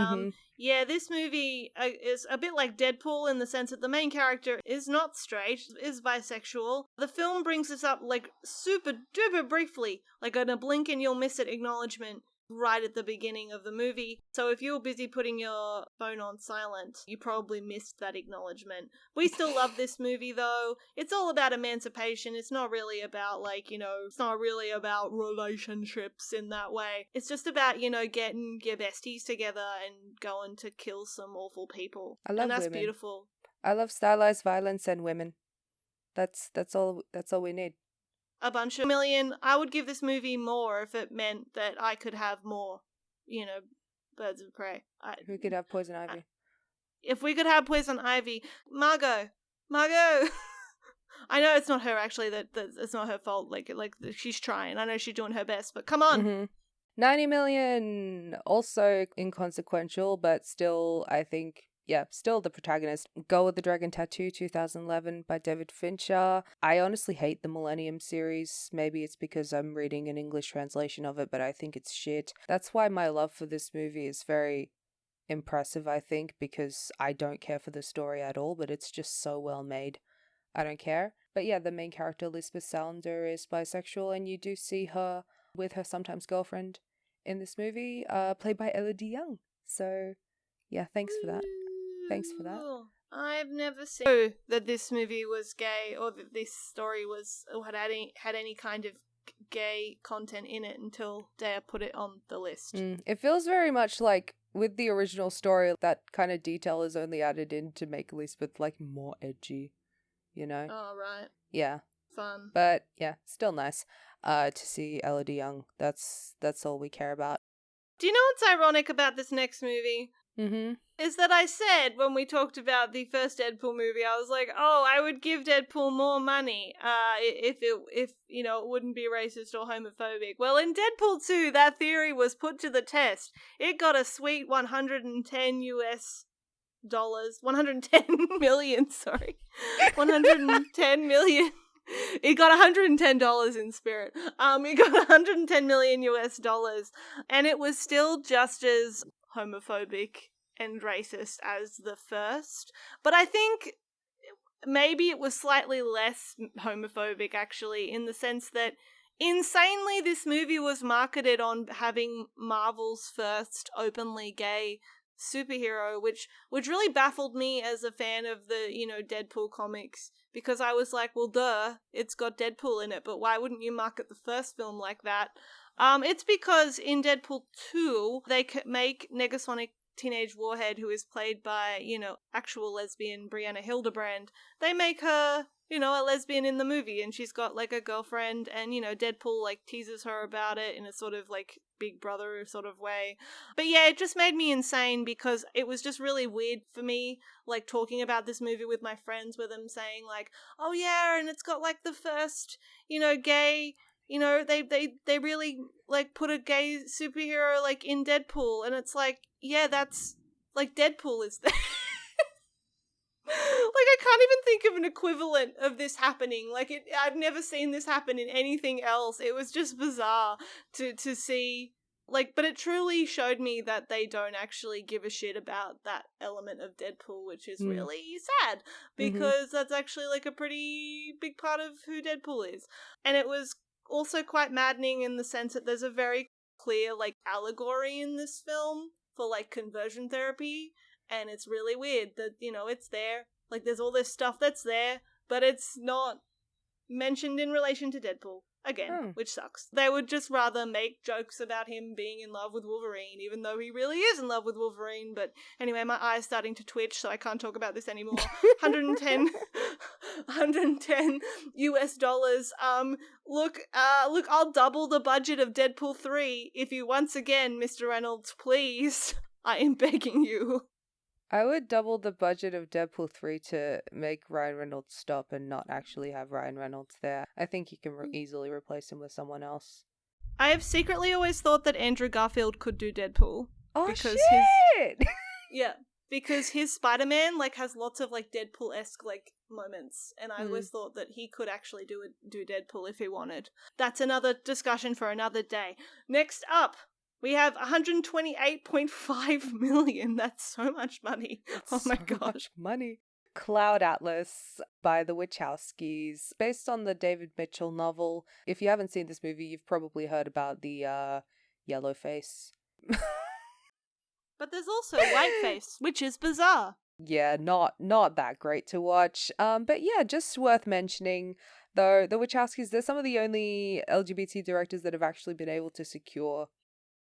yeah, this movie is a bit like Deadpool in the sense that the main character is not straight, is bisexual. The film brings this up like super duper briefly, like in a blink and you'll miss it acknowledgement right at the beginning of the movie. So if you were busy putting your phone on silent, you probably missed that acknowledgement. We still love this movie though. It's all about emancipation. It's not really about it's not really about relationships in that way. It's just about, getting your besties together and going to kill some awful people. I love and that's women. Beautiful. I love stylized violence and women. That's all we need. A bunch of million. I would give this movie more if it meant that I could have more, Birds of Prey. We could have Poison Ivy. If we could have Poison Ivy. Margot! I know it's not her, actually, that it's not her fault. Like she's trying. I know she's doing her best, but come on! Mm-hmm. 90 million! Also inconsequential, but still, I think, still the protagonist. Girl with the Dragon Tattoo, 2011, by David Fincher. I honestly hate the Millennium series. Maybe it's because I'm reading an English translation of it, but I think it's shit. That's why my love for this movie is very impressive, I think, because I don't care for the story at all, but it's just so well made. I don't care. But yeah, the main character, Lisbeth Salander, is bisexual, and you do see her with her sometimes girlfriend in this movie, played by Elodie Young. So, yeah, thanks for that. Thanks for that. I've never seen that this movie was gay, or that this story had any kind of gay content in it until Deah put it on the list. It feels very much like, with the original story, that kind of detail is only added in to make Lisbeth more edgy, Oh, right. Yeah. Fun. But yeah, still nice to see Elodie Young. That's all we care about. Do you know what's ironic about this next movie? Mm-hmm. Is that I said when we talked about the first Deadpool movie, I was like, oh, I would give Deadpool more money if it wouldn't be racist or homophobic. Well, in Deadpool 2, that theory was put to the test. It got a sweet $110 million, sorry. 110 million. It got $110 in spirit. It got $110 million US, and it was still just as homophobic and racist as the first. But I think maybe it was slightly less homophobic, actually, in the sense that insanely this movie was marketed on having Marvel's first openly gay superhero, which really baffled me as a fan of the, Deadpool comics, because I was like, well, duh, it's got Deadpool in it, but why wouldn't you market the first film like that? It's because in Deadpool 2, they make Negasonic Teenage Warhead, who is played by, actual lesbian Brianna Hildebrand, they make her, a lesbian in the movie, and she's got, like, a girlfriend, and, Deadpool, like, teases her about it in a sort of, like, big brother sort of way. But yeah, it just made me insane because it was just really weird for me, like, talking about this movie with my friends, with them saying, like, oh yeah, and it's got, like, the first, gay... they really, like, put a gay superhero, like, in Deadpool, and it's like, yeah, that's, like, Deadpool is there. Like, I can't even think of an equivalent of this happening. Like, I've never seen this happen in anything else. It was just bizarre to see, like, but it truly showed me that they don't actually give a shit about that element of Deadpool, which is really sad, because that's actually, like, a pretty big part of who Deadpool is. And it was also quite maddening in the sense that there's a very clear, like, allegory in this film for, like, conversion therapy, and it's really weird that, it's there. Like, there's all this stuff that's there, but it's not mentioned in relation to Deadpool. Again, which sucks. They would just rather make jokes about him being in love with Wolverine, even though he really is in love with Wolverine. But anyway, my eye's starting to twitch, so I can't talk about this anymore. 110 US dollars. Look, I'll double the budget of Deadpool 3 if you once again, Mr. Reynolds, please. I am begging you. I would double the budget of Deadpool 3 to make Ryan Reynolds stop and not actually have Ryan Reynolds there. I think you can easily replace him with someone else. I have secretly always thought that Andrew Garfield could do Deadpool. Oh, because shit! Because his Spider-Man, like, has lots of, like, Deadpool-esque, like, moments, and I always thought that he could actually do Deadpool if he wanted. That's another discussion for another day. Next up, we have 128.5 million. That's so much money. Oh my gosh. Much money. Cloud Atlas by the Wachowskis, based on the David Mitchell novel. If you haven't seen this movie, you've probably heard about the yellow face. But there's also whiteface, which is bizarre. Yeah, not that great to watch. But yeah, just worth mentioning. Though the Wachowskis, they're some of the only LGBT directors that have actually been able to secure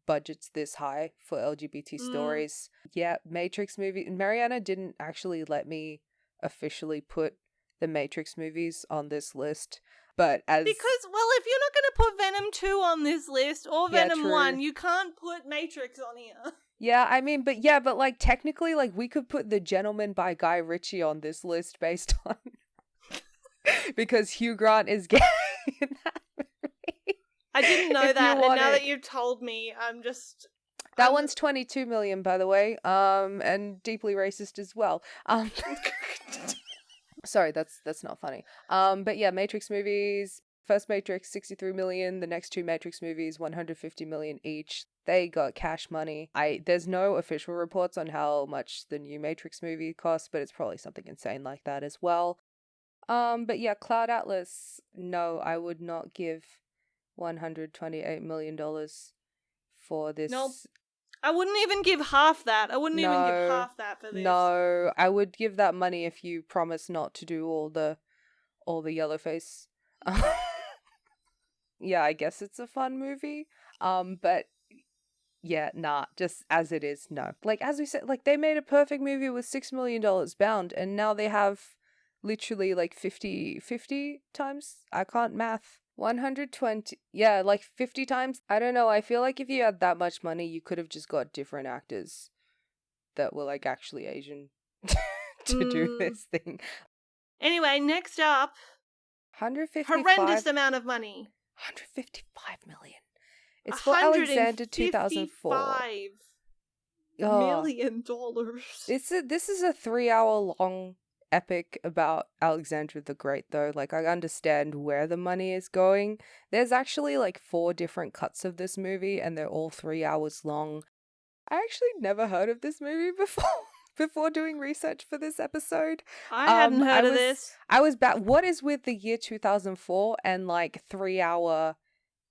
budgets this high for LGBT stories. Yeah, Matrix movie. Merryana didn't actually let me officially put the Matrix movies on this list, but because, well, if you're not going to put Venom 2 on this list or Venom 1, you can't put Matrix on here. Yeah, I mean, but like technically, like, we could put The Gentleman by Guy Ritchie on this list based on because Hugh Grant is gay in that movie. I didn't know that, and now that you've told me, I'm just... That one's 22 million, by the way, and deeply racist as well. Sorry, that's not funny. But yeah, Matrix movies, first Matrix, 63 million, the next two Matrix movies, 150 million each. They got cash money. There's no official reports on how much the new Matrix movie costs, but it's probably something insane like that as well. But yeah, Cloud Atlas, no, I would not give $128 million for this. Nope. I wouldn't even give half that. I wouldn't even give half that for this. No, I would give that money if you promise not to do all the yellow face. Yeah, I guess it's a fun movie. But yeah, nah, just as it is, no. Like, as we said, like, they made a perfect movie with $6 million bound, and now they have literally like 50 times. I can't math. 120, yeah, like 50 times. I don't know, I feel like if you had that much money, you could have just got different actors that were, like, actually Asian to do this thing. Anyway, next up, 155 horrendous amount of money. 155 million. It's for Alexander 2004. $155 million. This is a 3-hour long epic about Alexander the Great, though. Like, I understand where the money is going. There's actually like 4 different cuts of this movie, and they're all 3 hours long. I actually never heard of this movie before doing research for this episode. I hadn't heard of this. I was back. What is with the year 2004 and like 3-hour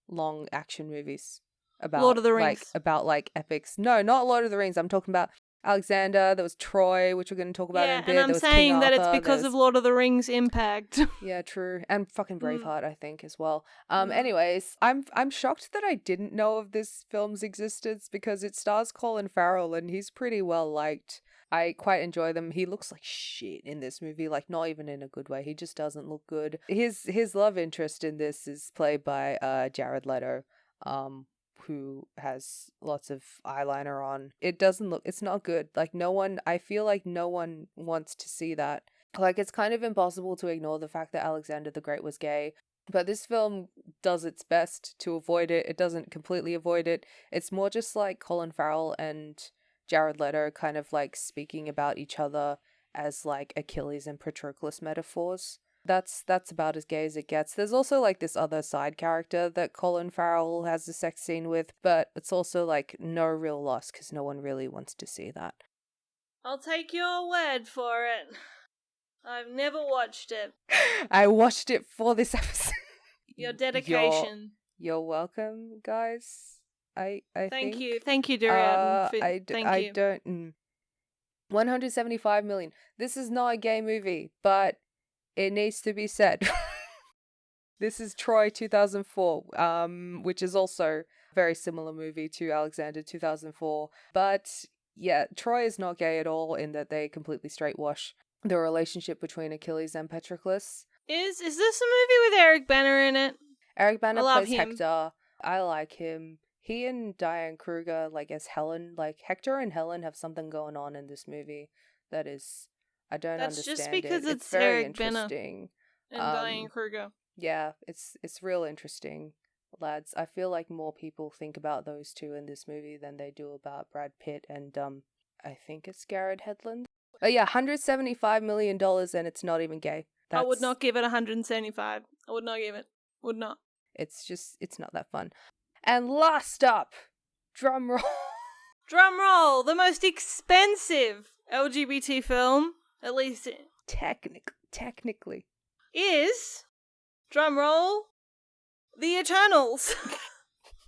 long action movies about Lord of the Rings? Like, about like epics? No, not Lord of the Rings. I'm talking about Alexander, there was Troy, which we're going to talk about in a bit. And I'm there was saying King that Arthur, it's because of Lord of the Rings impact. Yeah, true. And fucking Braveheart, I think, as well. Mm. Anyways, I'm shocked that I didn't know of this film's existence because it stars Colin Farrell and he's pretty well liked. I quite enjoy them. He looks like shit in this movie, like not even in a good way. He just doesn't look good. His love interest in this is played by Jared Leto, who has lots of eyeliner on. It's not good. Like I feel like no one wants to see that. Like, it's kind of impossible to ignore the fact that Alexander the Great was gay, but this film does its best to avoid it. It doesn't completely avoid it. It's more just like Colin Farrell and Jared Leto kind of like speaking about each other as like Achilles and Patroclus metaphors. That's about as gay as it gets. There's also like this other side character that Colin Farrell has a sex scene with, but it's also like no real loss because no one really wants to see that. I'll take your word for it. I've never watched it. I watched it for this episode. Your dedication. You're welcome, guys. I thank think. you, Deah. I don't. 175 million. This is not a gay movie, but it needs to be said. This is Troy 2004, which is also a very similar movie to Alexander 2004. But yeah, Troy is not gay at all in that they completely straightwash the relationship between Achilles and Patroclus. Is this a movie with Eric Bana in it? Eric Bana plays him. Hector. I like him. He and Diane Kruger, like, as Helen, like, Hector and Helen have something going on in this movie that is, I don't understand. That's just because it. it's very Eric interesting. Bana and Diane Kruger. Yeah, it's real interesting, lads. I feel like more people think about those two in this movie than they do about Brad Pitt and I think it's Garrett Hedlund. Oh yeah, $175 million and it's not even gay. I would not give it 175. I would not give it. Would not. It's not that fun. And last up, drum roll. Drum roll, the most expensive LGBT film, at least technically, is, drum roll, The Eternals.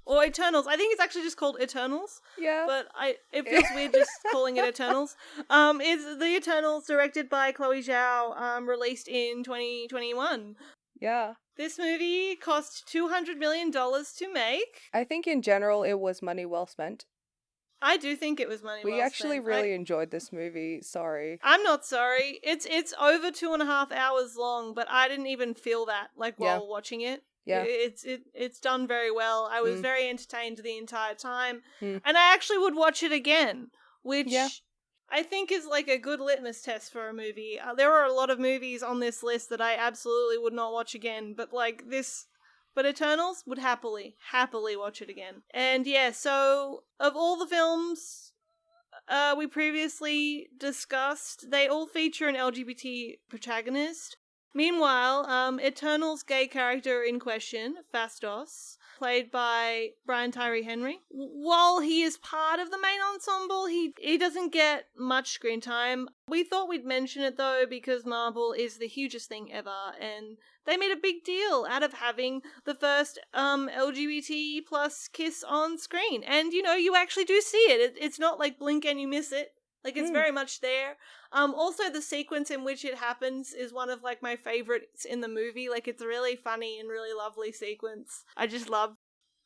Or Eternals. I think it's actually just called Eternals. Yeah. But it feels weird just calling it Eternals. It's The Eternals, directed by Chloe Zhao, released in 2021. Yeah. This movie cost $200 million to make. I think in general it was money well spent. I do think it was money well spent. We actually really enjoyed this movie, sorry. I'm not sorry. It's over 2.5 hours long, but I didn't even feel that, while watching it. Yeah. It's done very well. I was very entertained the entire time. And I actually would watch it again, which I think is like a good litmus test for a movie. There are a lot of movies on this list that I absolutely would not watch again, but Eternals would happily watch it again. And yeah, so of all the films we previously discussed, they all feature an LGBT protagonist. Meanwhile, Eternal's gay character in question, Phastos, played by Brian Tyree Henry, while he is part of the main ensemble, he doesn't get much screen time. We thought we'd mention it though because Marvel is the hugest thing ever, and they made a big deal out of having the first LGBT plus kiss on screen. And you actually do see it. It's not like blink and you miss it. Like, it's very much there. Also, the sequence in which it happens is one of, my favorites in the movie. Like, it's a really funny and really lovely sequence. I just love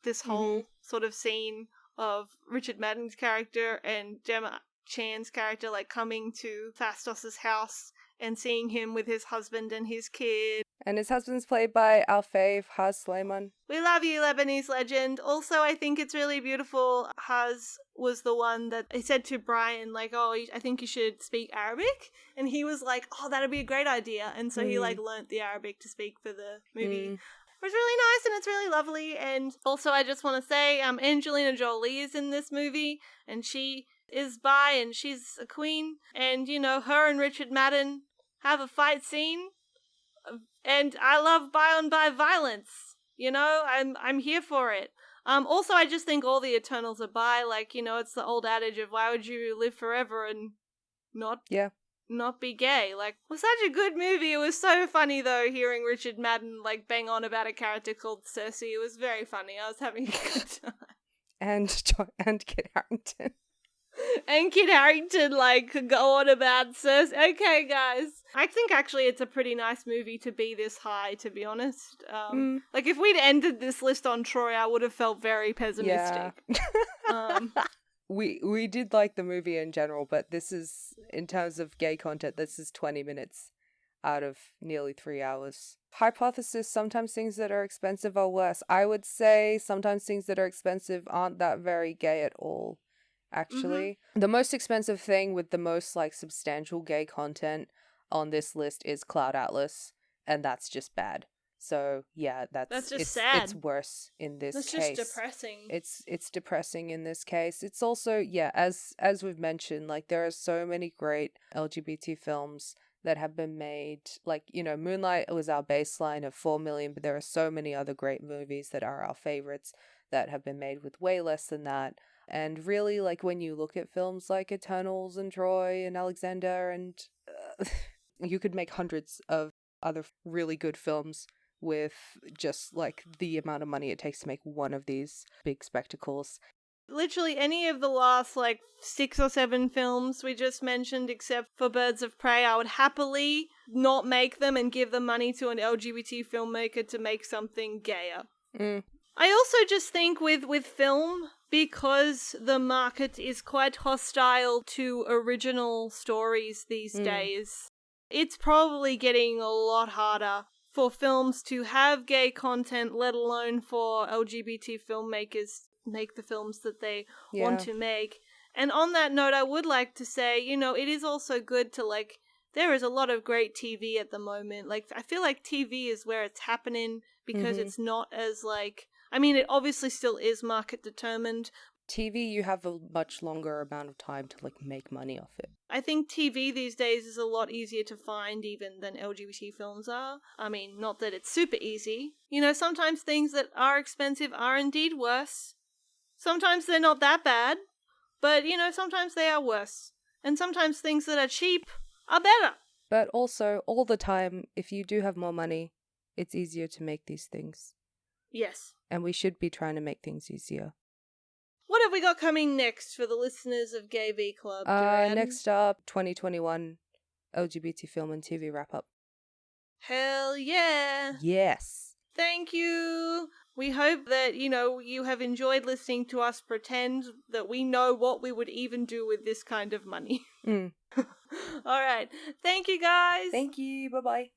this whole sort of scene of Richard Madden's character and Gemma Chan's character, coming to Phastos' house and seeing him with his husband and his kid. And his husband's played by our fave, Haz Sleiman. We love you, Lebanese legend. Also, I think it's really beautiful. Haz was the one that he said to Brian, I think you should speak Arabic. And he was like, oh, that'd be a great idea. And so he, learnt the Arabic to speak for the movie. It was really nice and it's really lovely. And also, I just want to say, Angelina Jolie is in this movie. And she is bi and she's a queen. And, her and Richard Madden have a fight scene. And I love bi on bi violence. I'm here for it. Also, I just think all the Eternals are bi. It's the old adage of why would you live forever and not be gay. It was such a good movie. It was so funny though, hearing Richard Madden bang on about a character called Cersei. It was very funny. I was having a good time. And Kit Harington. And Kit Harington, go on about Cersei. Okay, guys. I think actually it's a pretty nice movie to be this high, to be honest. If we'd ended this list on Troy, I would have felt very pessimistic. Yeah. We did like the movie in general, but this is, in terms of gay content, this is 20 minutes out of nearly 3 hours. Hypothesis, sometimes things that are expensive are worse. I would say sometimes things that are expensive aren't that very gay at all, actually. The most expensive thing with the most substantial gay content on this list is Cloud Atlas, and that's just bad. So yeah, that's just sad. It's worse in this case. That's just depressing. It's depressing in this case. It's also, as we've mentioned, there are so many great LGBT films that have been made. Moonlight was our baseline of 4 million, but there are so many other great movies that are our favorites that have been made with way less than that. And really, when you look at films like Eternals and Troy and Alexander, and you could make hundreds of other really good films with just the amount of money it takes to make one of these big spectacles. Literally any of the last 6 or 7 films we just mentioned, except for Birds of Prey, I would happily not make them and give the money to an LGBT filmmaker to make something gayer. I also just think with film, because the market is quite hostile to original stories these days, it's probably getting a lot harder for films to have gay content, let alone for LGBT filmmakers make the films that they want to make. And on that note, I would like to say, it is also good to there is a lot of great TV at the moment. I feel like TV is where it's happening because it's not as it obviously still is market determined. TV, you have a much longer amount of time to make money off it. I think TV these days is a lot easier to find even than LGBT films are. Not that it's super easy. Sometimes things that are expensive are indeed worse. Sometimes they're not that bad, but, sometimes they are worse. And sometimes things that are cheap are better. But also, all the time, if you do have more money, it's easier to make these things. Yes. And we should be trying to make things easier. What have we got coming next for the listeners of Gay V Club, Duran? Next up, 2021 LGBT film and TV wrap-up. Hell yeah! Yes! Thank you! We hope that, you have enjoyed listening to us pretend that we know what we would even do with this kind of money. Alright. Thank you, guys! Thank you. Bye-bye.